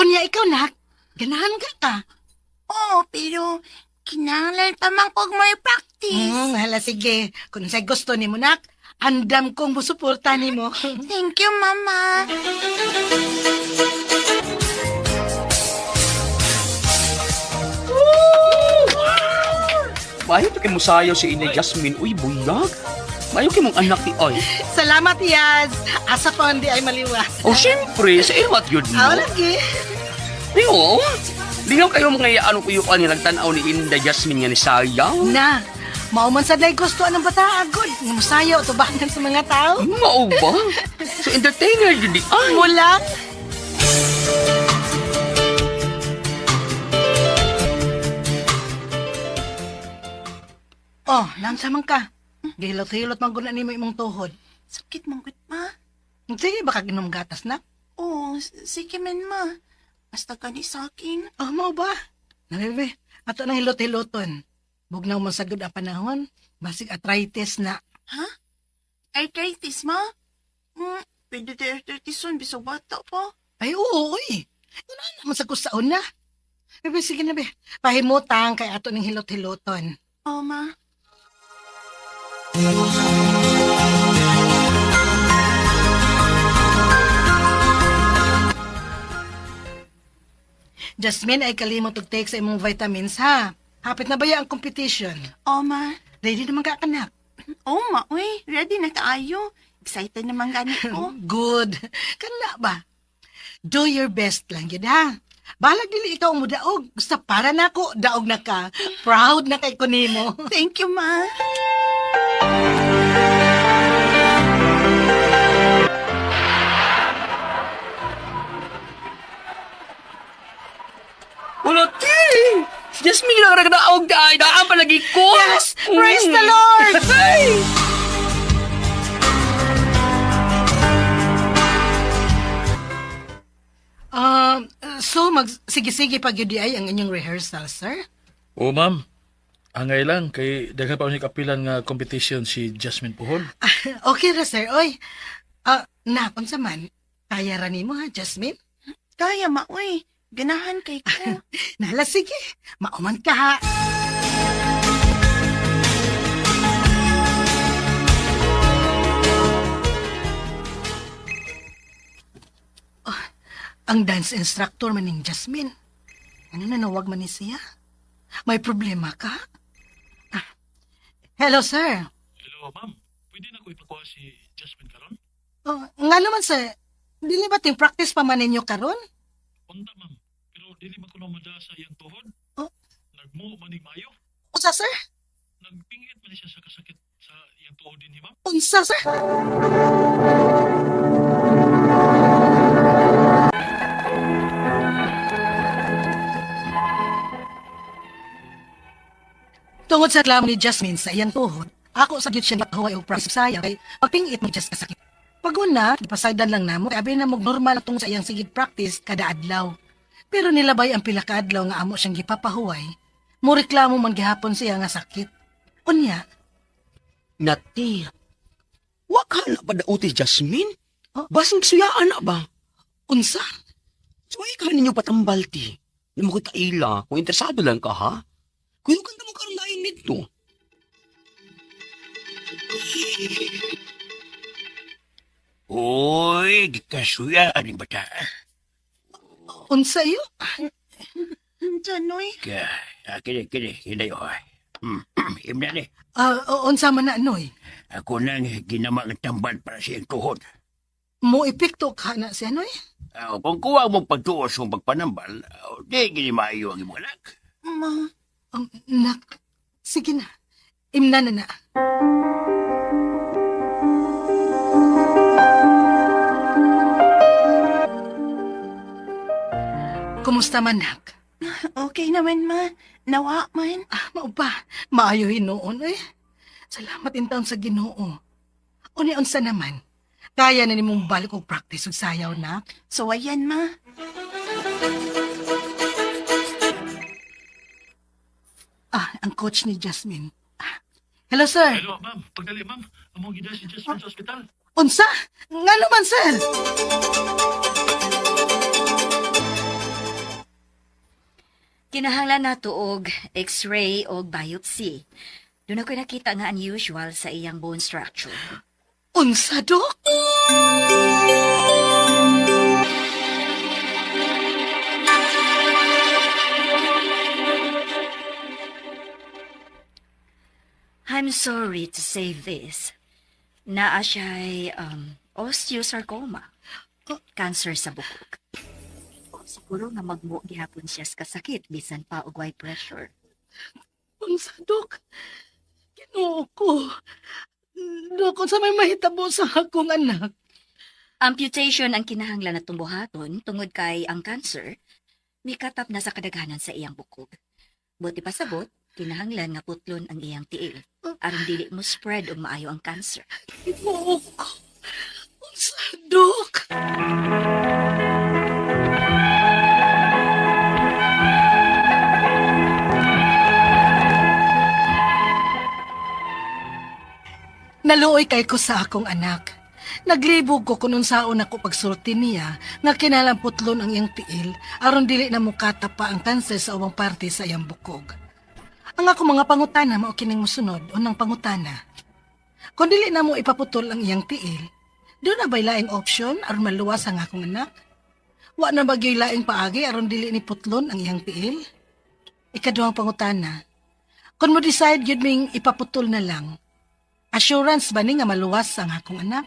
Unya ikaw, nak, ganahan ka. Oo, pero kinahanglan pa man kog more practice. Hala, sige. Kung sa'y gusto ni mo, nak, andam kong musuporta ni mo. Thank you, mama. Mayo to kay musayaw si Inay Jasmine. Uy, buyag. Mayo kay mong anak ni Oy. Salamat, Yaz. Asa pa hindi ay maliwa. Oh, siyempre, sa ilmat yun mo. Lagi. Ayo, lingaw kayo mga ano kuyuan nilang tanaw ni Inday Jasmine nga ni Sayaw. Na, mauman sa day gusto ng bata agod. Nga masayaw, tubahan sa mga tao. Mao ba? So entertainer yun di ay. Mula. Oh, lansa man ka. Gihilot-hilot man guna ni mo imong tuhod. Sakit mong gut, ma. Sige, baka ginom gatas na. Oo, sige man, ma. Basta ka ni sa akin. Oh, mau ba? Nabebe, ato nang hilot-hiloton. Bugnaw mo sagod ang panahon. Basig arthritis na. Ha? Arthritis, ma? Pwede di arthritis yun, bisag bata pa. Ay, oo, uy. Wala naman sa kusaon na. Bebe, sige na, be. Pahimutang kay ato ng hilot-hiloton. Oo, ma. Jasmine, ay kalimot og take sa imong vitamins, ha? Hapit na ba ang competition? Oo, ma. Ready naman ka, anak? Oo, ma. Uy, ready na kaayo. Excited naman ganit ko. Good. Kana ba? Do your best lang yun, ha? Balag dili ikaw mo daog. Gusto para na ako, daog na ka. Proud na kay kunimo. Thank you, ma. Ulati! Jasmine lang nagdaog dahil daan pa lagi ko. Yes! Praise the Lord! Hey! So, sige-sige pag yun di ay ang inyong rehearsal, sir? Oo, ma'am. Angay lang, kay daghan pa unig kapilan nga competition si Jasmine Puhon. Okay ra, sir. Oy, nakon sa man. Kaya ra nimo ha, Jasmine? Kaya, ma. Uy, ganahan kay ko. Nala, sige. Mauman ka ha. Ang dance instructor maning Jasmine. Ano na nawag man ni siya? May problema ka? Hello, sir. Hello, ma'am. Pwede na ko ipakuha si Jasmine karon? Nga naman, sir. Dili ba ting practice pa man ninyo karon? Unta, ma'am. Pero dili man ko na madasa iyang tuhod. Nagmuo man ni Mayo. Unsa, sir? Nagpingit man siya sa kasakit sa iyang tuhod din, ma'am. Unsa, sir? Tungod sa reklamo ni Jasmine sa iyang tuhod, ako sa gyud siya nakahuway og practice sayaw kay pagpingit mo just kasakit. Pag una, ipasagdan lang namo kay abi na mog normal tungod sa iyang sigid practice kada adlaw. Pero nilabay ang pila ka adlaw nga amo siyang gipapahuway, mo reklamo man gihapon siya nga sakit. Unya, Nati, wak ka na ba dauti Jasmine? Basing suyaan na ba? Unsa? Suway ka ninyo patambalti. Hindi mo kita ila kung interesado lang ka, ha? Kung yung kanta mo karoon lain nito. Uy, di ka suya, aning bata. Unsa iyo? Janoy. Kini, hinay o. Imna ni. Unsa man na, Noy? Ako nang ginamang tambal para sa iyong tuhod. Mo ipikto ka na siya, Noy? Kung kuha mong pagtuos mong pagpanambal, di gini maayo ang imong anak. Ma. Nak, sige na. Imna na na. Kumusta man, nak? Okay naman, ma. Nawa man. Mao ba? Maayo hinoon, eh. Salamat intaon sa Ginoo. Uni-unsa naman. Kaya na nimong balik og practice og sayaw, nak? So, ayan, ma. Ang coach ni Jasmine. Hello, sir. Hello, ma'am. Pagdali, ma'am. Among gida si Jasmine sa ospital. Unsa? Nga naman, sir. Kinahanglan nato og x-ray o biopsy. Doon ako nakita nga unusual sa iyang bone structure. Unsa, Dok? I'm sorry to say this. Naa siya'y osteosarcoma. Cancer sa bukog. O siguro nga magmo gihapon siya sa kasakit bisan pa og high pressure. Unsa, Dok? Ginoo ko. Dok, sa may mahitabo sa akong anak. Amputation ang kinahanglan na tumbuhaton tungod kay ang cancer mikatap na sa kadaghanan sa iyang bukog. Buti pa sabot, kinahanglan nga putlon ang iyang tiil aron dili mo spread og maayo ang cancer. Ginoo ko. Unsa, Dok? Naluoy kay ko sa akong anak. Naglibog ko kung unsaon ako pagsulti niya nga kinalamputlon ang iyang tiil aron dili na mukata pa ang kanser sa ubang parte sa iyang bukog. Ang ako mga pangutana mao kining mosunod unang pangutana. Kung dili na mo ipaputol ang iyang tiil, doon na ba'y laing option aron maluwas ang akong anak? Wa na bagay laing paagi aron dili ni putlon ang iyang tiil? Ikaduhang pangutana. Kung mo decide yun ming ipaputol na lang, assurance ba ni nga maluwas ang akong anak?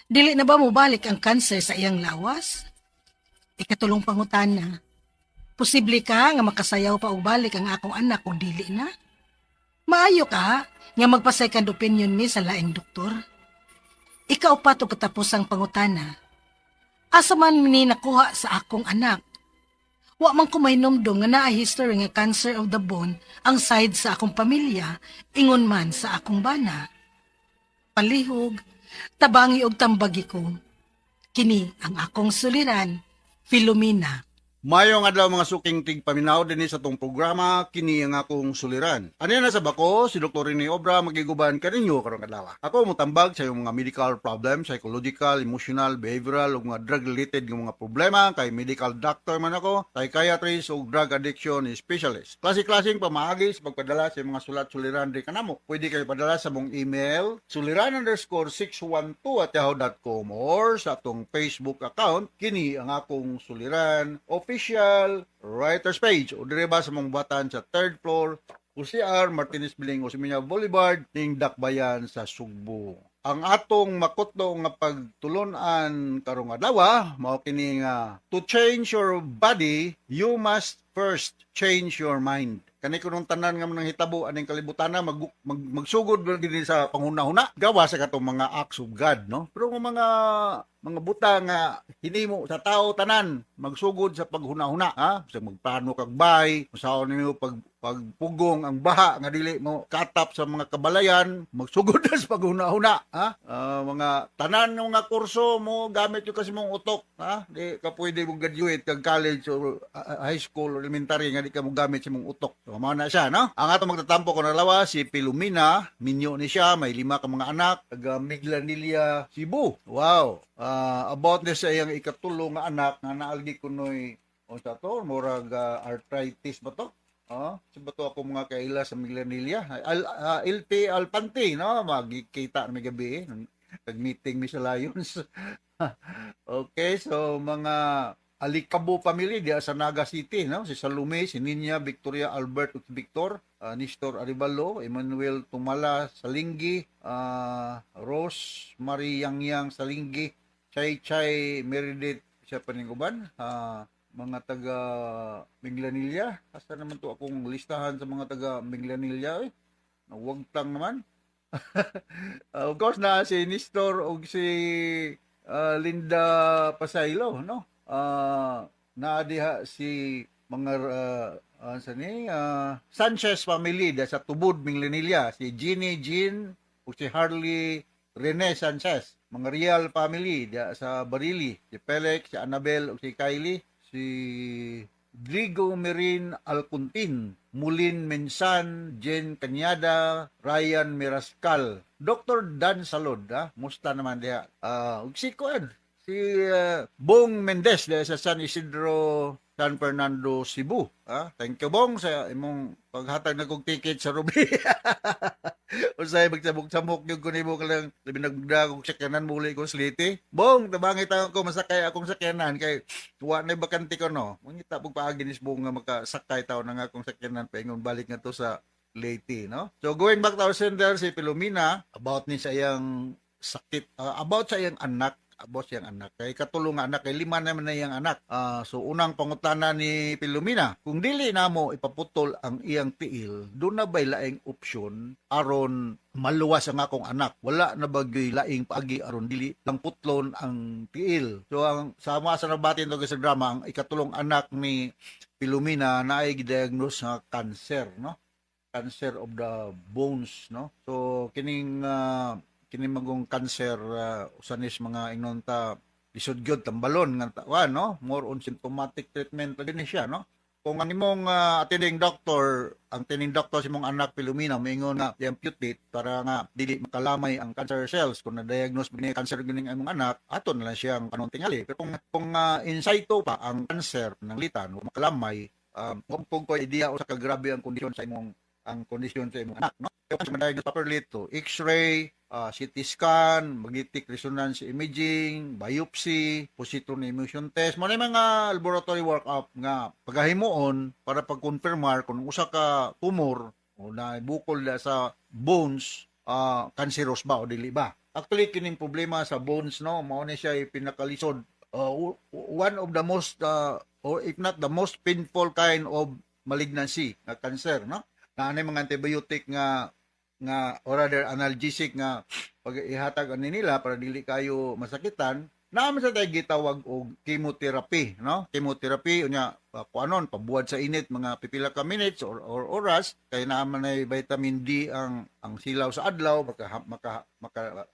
Dili na ba mo balik ang kanser sa iyang lawas? Ikatulong pangutana. Posible ka nga makasayaw pa og balik ang akong anak kung dili na? Maayo ka nga magpa-second opinion ni sa laing doktor? Ikaupat og katapusang pangutana. Asa man ni nakuha sa akong anak? Wa man ko mahinumdum nga naa history nga cancer of the bone ang side sa akong pamilya, ingon man sa akong bana. Palihog, tabangi og tambagi ko. Kini ang akong suliran, Filomena. Mayong adlaw mga suking tigpaminaw din sa tong programa, kini ang akong suliran. Ano na sa bako, si Dr. Rene Obra magiguban kaninyo karong adlaw. Ako mutambag sa iyong mga medical problem, psychological, emotional, behavioral, ug mga drug-related ng mga problema, kay medical doctor man ako, psychiatrist ug drug addiction specialist. Klase-klaseng pamaagi sa pagpadala sa mga sulat-suliran di kanamo. Pwede kayo padala sa mong email, suliran_612@yahoo.com or sa atong Facebook account, kini ang akong suliran official writer's page o dire ba sa mong batan sa 3rd floor UCR Martinez Biling Osmeña Boulevard ning Dakbayan sa Sugbo. Ang atong makutlo nga pagtulunan karong adlaw mao kini nga to change your body you must first change your mind. Kani kunong tanan nga nang hitabo aning kalibutan na magsugod din sa panghuna-huna gawa sa katong mga acts of God, no? Pero mga buta nga hinimo sa tao tanan magsugod sa paghuna-huna, ha? Sa magplano kag bay, usaon nimo pagpugong ang baha nga dili mo katap sa mga kabalayan, magsugod na sa paghuna-huna, ha? Mga tanan ng mga kurso mo gamit yung kasi mong utok, ha? Di ka pwede mo graduate kag college or high school or elementary nga di ka mo gamit sa mong utok. So, mao na siya, no? Ang atong magtatampo ko na lawa si Filomena, minyo ni siya, may 5 ka mga anak, taga Miglanilla, Cebu. Wow. About na sa iyang ikatulong nga anak nga naalgi kunoy unsa to murag arthritis ba to? Ba to ako mga kaila sa Miglanilla. LT Alpante, no? Magkita na may gabi. Nag-meeting mi sa Lions. Okay, so mga Alikabo family diya sa Naga City, no? Si Salome, si Ninya, Victoria, Albert, Victor, Nestor Arivalo, Emmanuel Tumala Salinggi, Rose Marie Yang Salinggi, Chay Meredith, siya pa ning uban, mga taga Miglanilla. Asa naman to akong listahan sa mga taga Miglanilla, eh. Nawagtang naman. Of course na si Nestor o si Linda Pasaylo, no? Naadiha si mga Sanchez family da sa Tubod, Miglanilla, si Jean o si Harley Rene Sanchez, mga Real family da sa Barili, si Felix, si Annabel o si Kylie, si Drigo Merin Alcuntin, Mulin Mensan, Jen Cañada, Ryan Mirascal, Dr. Dan Salod, musta naman diha. Si Bong Mendez dahil sa San Isidro, San Fernando, Cebu. Thank you, Bong, sa imong paghatag na kong ticket sa Ruby. Usay magsamok-samok yung kunimo ka lang binagda kong sakyanan muli kong sliti. Bong, tabangit ako masakay akong sakyanan kay tuwa na bakante ko, no? Mangita pong paaginis, Bong, nga makasakay tao na nga akong sakyanan paingon balik nga to sa Leyte, no? So going back to our sender, si Pilomena, about ni sa iyang sakit, about sa iyang anak, kay katulong nga anak, kay 5 naman na iyang anak. So unang pangutana ni Pilomena, kung dili na mo ipaputol ang iyang tiil, doon na ba'y laing opsyon aron maluwas ang akong anak? Wala na bagay laing paagi aron dili lang putlon ang tiil. So ang sama sa nabatin to sa drama, ang ikatulong anak ni Pilomena na ay gidiagnose nga cancer, no? Cancer of the bones, no? So kining magong cancer usanis mga ingonta lisod gyud tambalon nga tawan, no? More on symptomatic treatment din siya, no? Kung ang imong attending doctor, ang attending doctor si mong anak Pilomena moingon na i-amputate para nga dili makalamay ang cancer cells. Kung na-diagnose bini cancer gining imong anak, aton na lang siyang kanong tingali. Pero kung in situ pa ang cancer ng litan o makalamay, kung ko idea o sa kagrabe ang kondisyon sa imong anak, no? Kaya ma-diagnose properly to X-ray, CT scan, magnetic resonance imaging, biopsy, positron emission test, mo na mga laboratory workup nga pagahimuon para pag-confirmar kung usa ka tumor o na bukol na sa bones, cancerous ba o dili ba. Actually kining problema sa bones, no, mao ni siya pinakalisod, one of the most or if not the most painful kind of malignancy na cancer, no? Naanay mga antibiotic nga or rather analgesic nga pag ihatag ani nila para dili kayo masakitan, naman sa tayo gitawag og chemotherapy, no? Chemotherapy unya kuanon pabuwad sa init mga pipila ka minutes or oras kay naman ay vitamin D ang silaw sa adlaw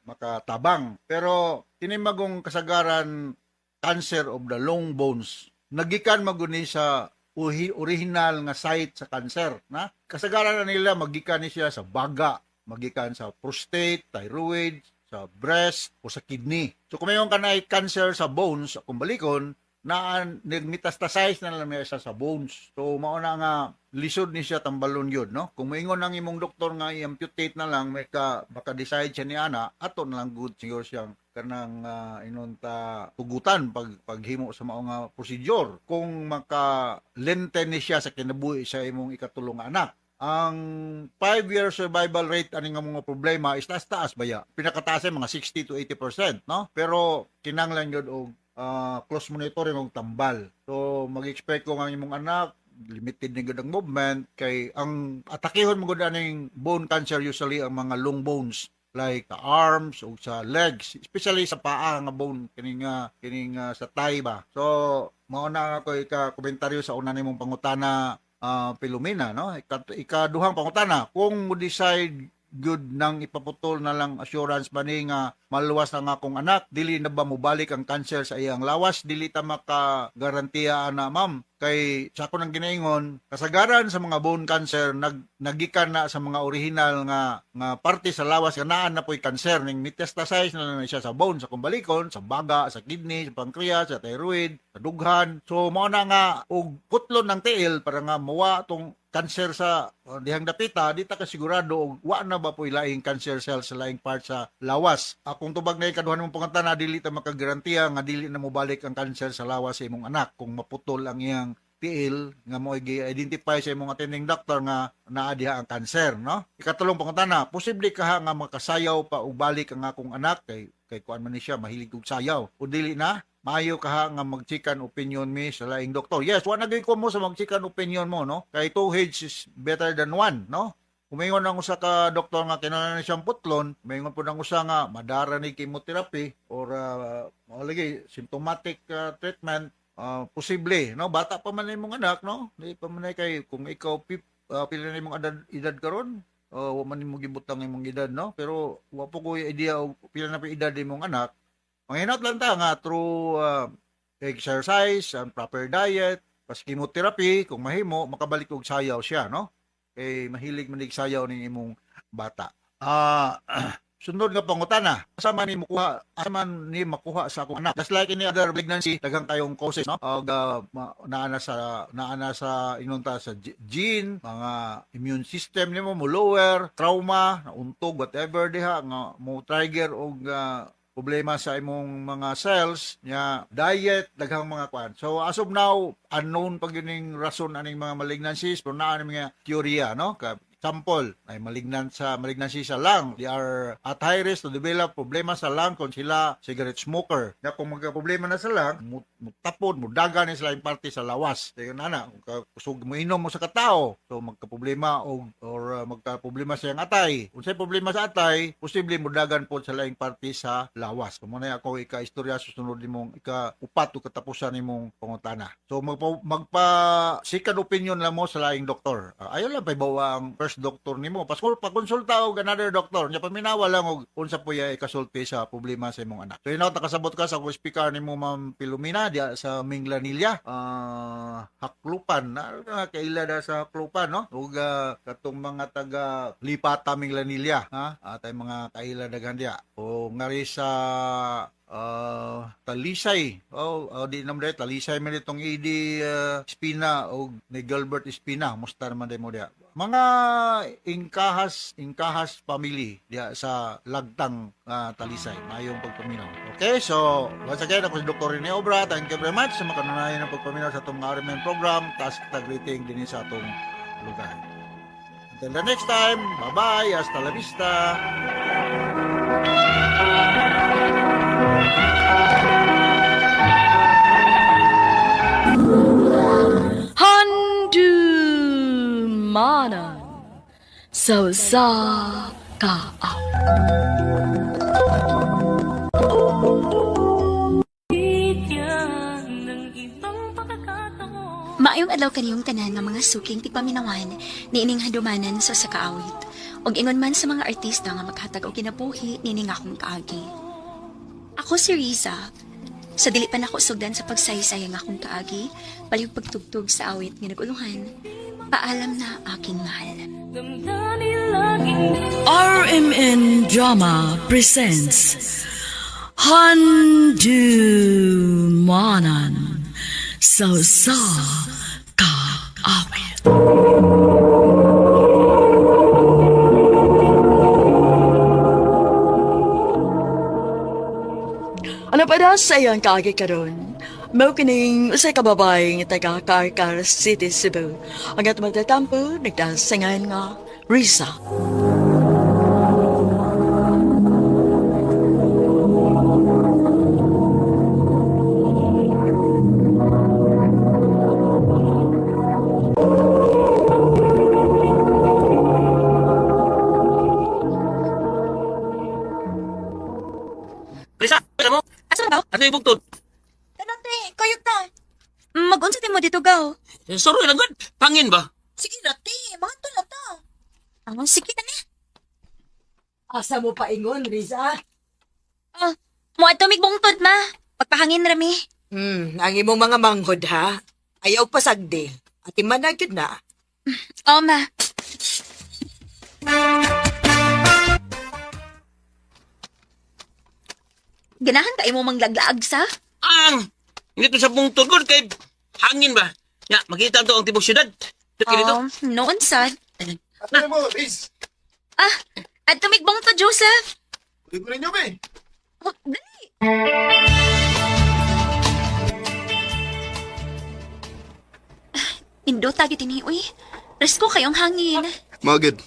makatabang. Pero kini magong kasagaran cancer of the long bones nagikan maguni sa original nga site sa cancer, na kasagaran na nila magikan ni siya sa baga, magikan sa prostate, thyroid, sa breast o sa kidney. So kung mayroon ka na cancer sa bones, kung balikon, na nagmetastasize na lang siya sa bones. So mauna nga lisod ni siya tambalon yun, no? Kung maingon ang imong doktor nga i-amputate na lang, maka-decide siya ni ana, ato na lang good siguro siyang kanang inunta tugutan paghimo sa mao nga procedure kung maka-lenten ni siya sa kinabuhi sa imong ikatulong anak. Ang 5-year survival rate ani nga mga problema is taas baya. Pinakataas ay mga 60 to 80%, no? Pero kinanglan yun og close monitoring og tambal. So mag-expect ko nga imong anak limited na gud ang movement kay ang atakehon mo gud aning bone cancer usually ang mga long bones like the arms o sa legs, especially sa paa nga bone kining sa thigh ba. So mao na ako ika-komentaryo sa una nimong pangutana, Pilomena, no? Ikaduhang pangutana, kung mo decide good nang ipaputol na lang assurance ba ni nga maluwas na nga akong anak, dili na ba mubalik ang cancer sa iyang lawas, dili ta maka-garantiya na ma'am. Kay sa ako nang ginaingon, kasagaran sa mga bone cancer nagikan na sa mga original nga parte sa lawas nga naa na po'y cancer ning metastasize na lang siya sa bone, sa kumbalikon, sa baga, sa kidney, sa pancreas, sa thyroid, sa dughan. So mao na nga og putlon ng tiil para nga mawa tong cancer sa dihang dapita, di ta kasigurado og wa na ba po'y laing cancer cells sa laing part sa lawas. Akong tubag na ikaduhan mong pangutana, dili ta makagarantiya nga dili na mobalik ang cancer sa lawas sa imong anak kung maputol ang iyang tiil nga mo i-identify sa imong attending doctor nga naa diha ang cancer, no? Ikatulong pangutana, posible ka nga makasayaw pa og balik ang akong anak kay kuan man ni siya mahilig og sayaw o dili na? Maayo ka nga magchikan opinion mi sa laing doktor. Yes, wa na gyud ko mo sa magchikan opinion mo, no? Kay 2 heads is better than 1, no? Kumingon ang usa ka doktor nga kinahanglan siyang putlon, kumingon po ng usa nga madara ni chemotherapy or lagi symptomatic treatment, posible, no? Bata pa man imong anak, no? Di pa man kay kung ikaw pila na imong edad karon, wa man imong gibutang imong edad, no? Pero wa po ko idea og pila na pa edad imong anak. Manginat lang ta nga through exercise and proper diet, pas chemotherapy, kung mahimo makabalik og sayaw siya, no? Mahilig manig sayaw ning imong bata. Sunod nga pangutana, asa man ni makuha sa akong anak? Just like any other pregnancy, daghang kayong causes, no? Naana sa inunta sa gene, mga immune system nimo mo lower, trauma, nauntog, whatever diha nga mo trigger og problema sa imong mga cells, nya diet, daghang mga kwan. So as of now, unknown pag yun rason aning mga malignancies, pero naa mga teorya, no? Example, ay malignancy sa lung. They are at high risk to develop problema sa lung kung sila cigarette smoker. Na kung magka-problema na sa lung, mutapod, mudaga na sila yung parte sa lawas. So yun na, kung kusog mo inom mo sa katao, so magka-problema or magka-problema sa yung atay. Kung sa'y problema sa atay, posible mudagan po sa laing parte sa lawas. Kung muna ako ika-istorya susunod ni mong ika-upat o katapusan ni mong pangutana. So second opinion lang mo sa laing doktor. Ayaw lang paibawa ang first doktor ni mo. Pakonsulta og another doktor. Nya paminawa lang og unsa po ya ikasulti sa problema sa imong anak. So yun nakasabot ka sa speaker ni mo Ma'am Pilomena diya sa Minglanilla. Haklupan na kaila da sa Haklupan no. Ug katong mga taga Lipata Minglanilla ha. Atay mga kaila dagan diya. O ngari sa Talisay. Di naman dahil Talisay man itong Edi Espina o ni Gilbert Espina. Musta naman dahil mo diya. Mga Ingkahas family diya sa Lagtang Talisay. Mayong pagpaminaw. Okay, so once again, ako si Dr. Rene Obra. Thank you very much sa makanunayan ng pagpaminaw sa itong RMN program. Task tag rating din sa itong lugar. Until the next time, bye-bye. Hasta la vista. Handumanan sa kaaw. Maayong adlaw kaniyong tanan nga mga suking tigpaminawan ni ining handumanan sa kaawit. Og ingon man sa mga artista nga maghatag og kinabuhi nining akong kaagi. Ako si Riza. Sa dili pa nako sugdan sa pagsaysay ang akong kaagi, palihog pagtugtog sa awit nga naguluhan. Paalam na aking mahal. RMN Drama presents Handumanan sa kaawit. Ano pa na sa iyang kagi karon? Mao kining usay ka babae nga taga Carcar City, Cebu. Ang atong magtatampo, nagdasangan nga Risa. Risa, ano mo? Asa daw? Ano yung bugtod? Tanante, kayot na. Mag-unsa mo dito gaw? Soro lang gud. Pangin ba? Sige na, te. Mga tulog ta. Ang sige na ni. Asa mo pa ingon, Riza? Mo ato migbungtod ma. Pagpahangin rami. Ang imong mga manghod ha. Ayaw pasagdi. At imanag yun na. Oo ma. Ganahan tayo mo manglaglaag sa? Hindi to sa bungtod ko kay hangin ba? Ya, makita to ang tibok syudad. Dito. Noon sad. Ano mo, Riz? At tumigbong to, Joseph. Ulit mo rin nyo, be. Dali. Indo tagi tiniuy. Resko kayong hangin. Magad.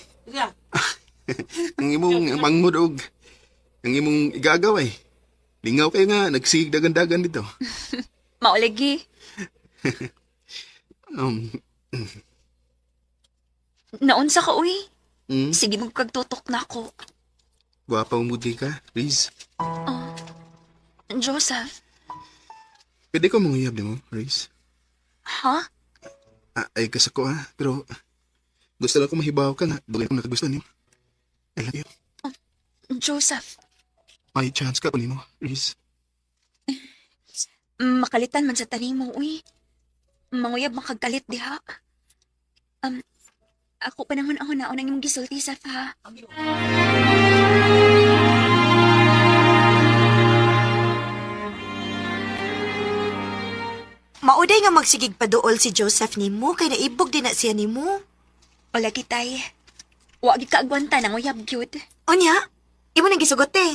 Ang imong manghod og ang imong igagaway. Lingaw kayo nga, nagsigig dagan-dagan dito. Mauligi. Naunsa ka, uy. Sige magkagtutok na ako. Gwapa umudi ka, Riz. Joseph. Pwede ko manguyab di mo, Riz. Ha? Ay kasako ha, pero gusto lang ko mahibaw ka na. Bagay kong nakagustuhan niyo. I love you. Joseph. May chance ka po ni mo, Riz. Makalitan man sa taning mo, uy. Manguyab makagkalit diha. Ako pa naman ako naunang yung gisulti sa ha. Mauday nga magsigig paduol si Joseph nimo kay naibog din na siya nimo. Wala kitay. Wagi ka agwanta nang uyab gyud. Onya? Imo nang gisugot eh.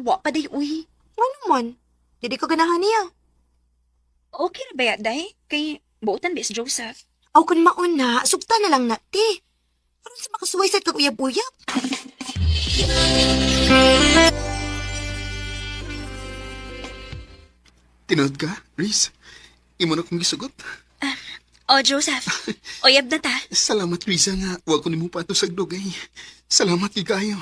Wa pa day uy. Ano man? Dili ko ganahan niya. Okay ra ba ya day? Kay buotan bis Joseph. Aw kun mauna, sugta na lang na ti. Aron sa makasuwaysad kag uyab-uyab. Tinood ka, Riz? Imo na kong gisugot. O, Joseph. Oyab na ta. Salamat, Riza, nga. Huwag ko ni mo pa ito sagdugay. Salamat, kayo.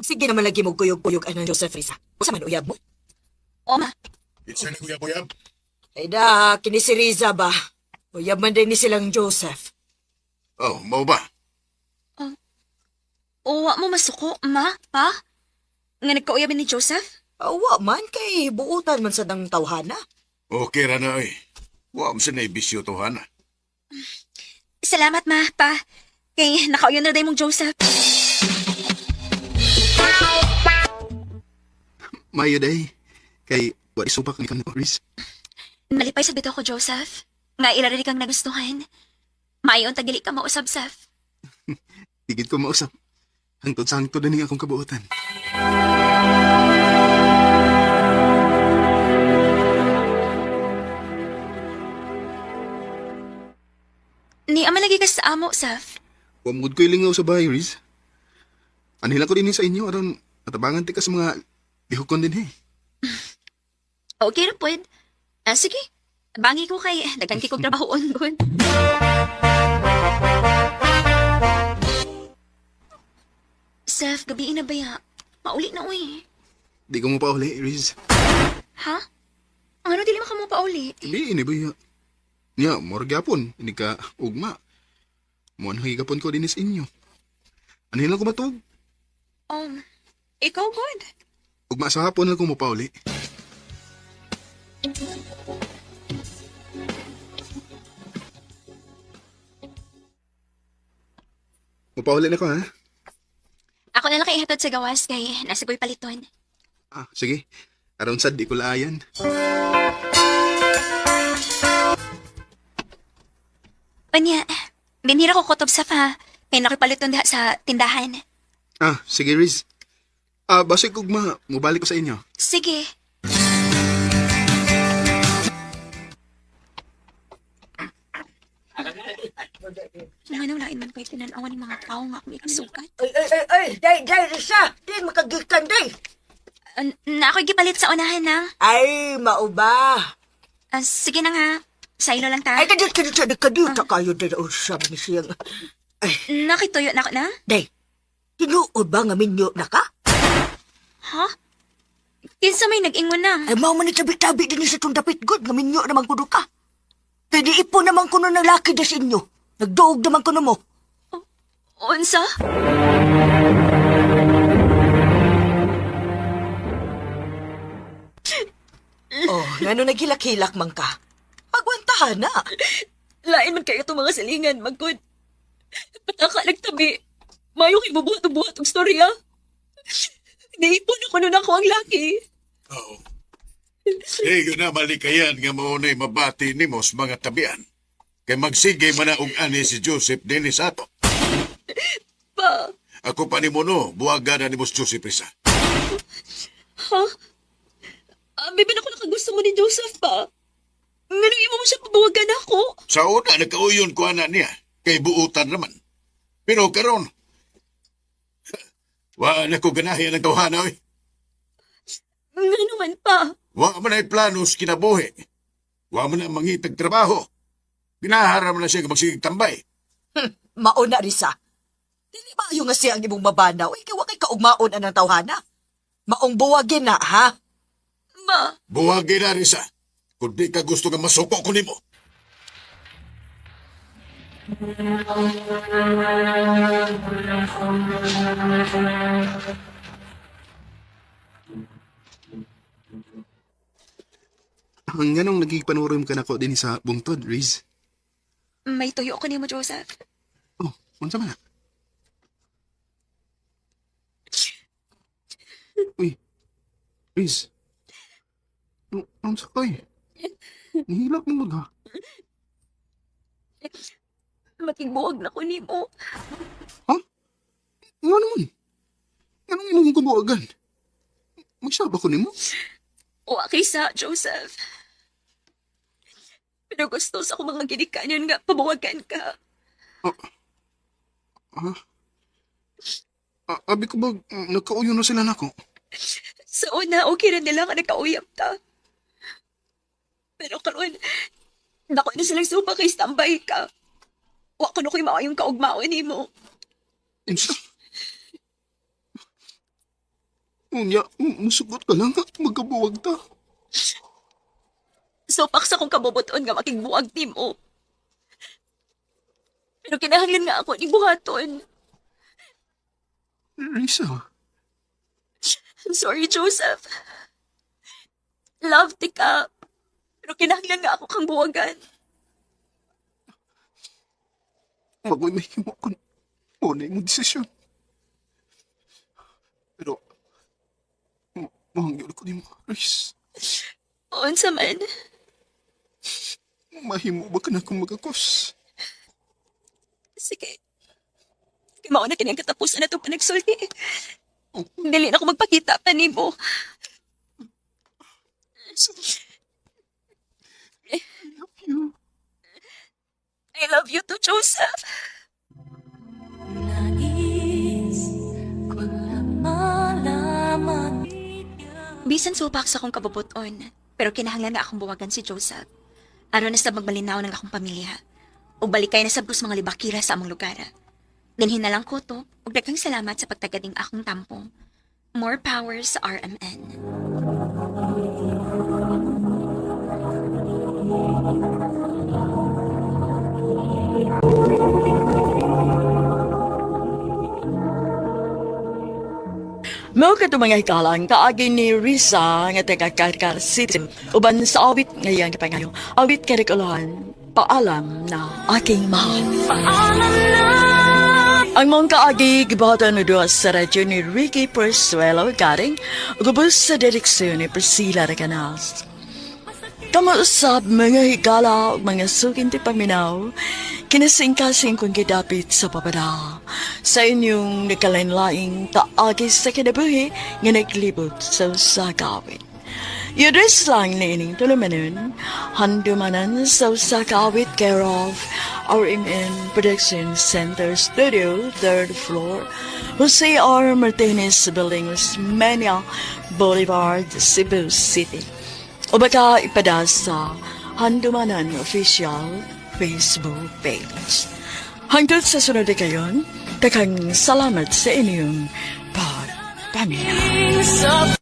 Sige naman lagi mo kuyog-kuyog anang Joseph Risa. Usa man uyab mo? O, ma. It's na uyab-uyab. Ay da, kini si Riza ba? Uyab man din ni silang Joseph. Oh, mau ba? Uwa mo masuko, ma, pa? Nga nagkauyabin ni Joseph? Awa man, kay buutan man sa dang tawhana. Okay ra na eh. Wa mo sa naibisyo to, Hana. Salamat, ma, pa. Kay nakauyon na day mong Joseph. Mayo day. Kay, wari supak ni kanito, Riz. Nalipay sa bito ko, Joseph. Nga ilari kang nagustuhan. Mayon tagili ka mausab, Seth. Tigid ko mausap. Hangtod sa hangtod na akong kabuotan. Ni ama lagi ka sa amo, Seth. Wamugod ko'y lingaw sa bahay, Riz. Anhilan ko din sa inyo, aron matabangan ti ka sa mga lihukon din, Okay na, pwede. Sige. Bangi ko kay dagan kong trabahoon doon. Seth, gabi na ba ya? Mauli na, uy. Di ko mo pa uli, Riz. Ha? Ano dili mo ka mo pauli? Hindi, ini ba ya? Niya, morgyapon, hindi ka ugma. Muan higapon ko din sa inyo. Anhilan ko matug. Ikaw, good. Ugma sa hapon lang ko mo pa uli. Mupahuli na ko, ha? Ako na lang kay ihatod sa gawas kay nasa ko'y paliton. Sige. Around sad, di ko laayan. Panya, binhira ko kutob sa fa. Kay nakipaliton diha sa tindahan. Sige, Riz. Basig ugma, mubalik ko sa inyo. Sige. Ano lain man ko'y tinanawan ng mga tao nga may kasukat? Ay, day, Risa. Di makagikan, day. Na ako'y gipalit sa unahan na. Ay, mauba. Sige na nga. Sa ilo lang ta. Ay, kadit kayo din usap ni siyang. Nakituyo na ako na? Day, tinuod ba nga minyo na ka? Ha? Kinsa may nag-ingon na? Ay, mau man tabi-tabi din sa itong dapit good nga minyo naman kuno ka. Pwede ipo naman kuno ng laki da sa inyo. Nagduog naman kuno mo. Unsa? Ngano nagilak-hilak man ka? Pagwantahan na. Lain man kayo itong mga silingan, magkod. Pataka nagtabi. Mayo kay bubuhat-buhat ang storya. Naipon ako nun ako ang laki. Oo. Ego na malikayan nga maunay mabati ni mo sa mga tabian. Kay magsige man na og ani si Joseph Dennis ato. Pa. Ako pa ni mo no, buwaga na ni Boss Joseph Risa. Ha? Bibin ako nakagusto mo ni Joseph pa. Ngayon mo siya pabawagan ako. Sa una, nagkauyon ko ana niya. Kay buutan naman. Pero karon, wa na ko ganahin ang tawhana eh. Nga naman pa. Wa man ay planos kinabuhi. Wa man na mangitag trabaho. Pinaharam na siya magsigig tambay. Mauna, Risa. Dili ba yung nga siya ang imong mabanaw? Ikaw kay kaugmaon anang tawhana. Maong buwagin na, ha? Ma. Buwagin na, Risa. Kung di ka gusto ka masuko ko nimo. Ang ganong nagigpanurim ka na ko din sa bungtod, Riz. May tuyo ko ni mo, Joseph. Unsa man na? Uy, Riz. Ang sakay. Nihilak mo ha. Makigbuwag na ko nimo. Nga naman. Anong imong kubuagan? Magsaba ko nimo? Wa kay sa, Joseph. Pero gusto sa akong mga ginikanan nga pabuwagan ka. Abi ko ba, nagkauyo na sila nako? Sa una, okay na nila nga nagkauyap ta. Pero karon, dako na silang suba kay standby ka. Wa ko na ko'y maayong kaugmaon nimo. Insa? Unya, musugot ka lang nga, magkabuwag ta. Sopak sa kong kabubuton nga makigbuwag nimo. Pero kinahanglan nga ako ni buhaton. Risa, I'm sorry, Joseph. Love ti ka. Pero kinahanglan nga ako kang buwagan. ako'y may himo kung ano yung desisyon. Pero, mahangyol ko ni mo, Riz. Oon sa man. Mahimo ba ka na kung magakos? Sige. Kimao na kanyang katapusan na itong panagsulti. Dili na ako magpakita pa ni mo. I love you too, Joseph. Bisan supak sa akong kabubuton, pero kinahanglan na akong buwagan si Joseph. Aron na sa magmalinaw ng akong pamilya. O balikay na sa bus mga libakira sa among lugar. Dinhin na lang ko to, ug daghang salamat sa pagtagading akong tampo. More power sa RMN. Mao ka mga hikalang kaagi ni Risa nga taga-Karkar City uban sa awit ngayang kapangayo. Awit karikulahan, paalam na aking mahal. Ang mong kaagi gibatan na doon sa radyo ni Ricky Persuelo garing gubos sa direksyon ni Priscilla Recanas. Kamuusap mga higala o mga sukin ti paminaw, kinasing-kasing kong gidapit sa papada. Sa inyong nakalain-laing taagis sa kinabuhi nga naglibot sa sakawin. Yudres lang na ining tulumanon, handumanan sa sakawit care of RMN Production Center Studio, 3rd floor, Jose R. Martinez Building, Osmeña Boulevard, Cebu City. O baka ipada sa Handumanan Official Facebook page. Hanggang sa sunod na kayon, takang salamat sa inyong pagpaminaw.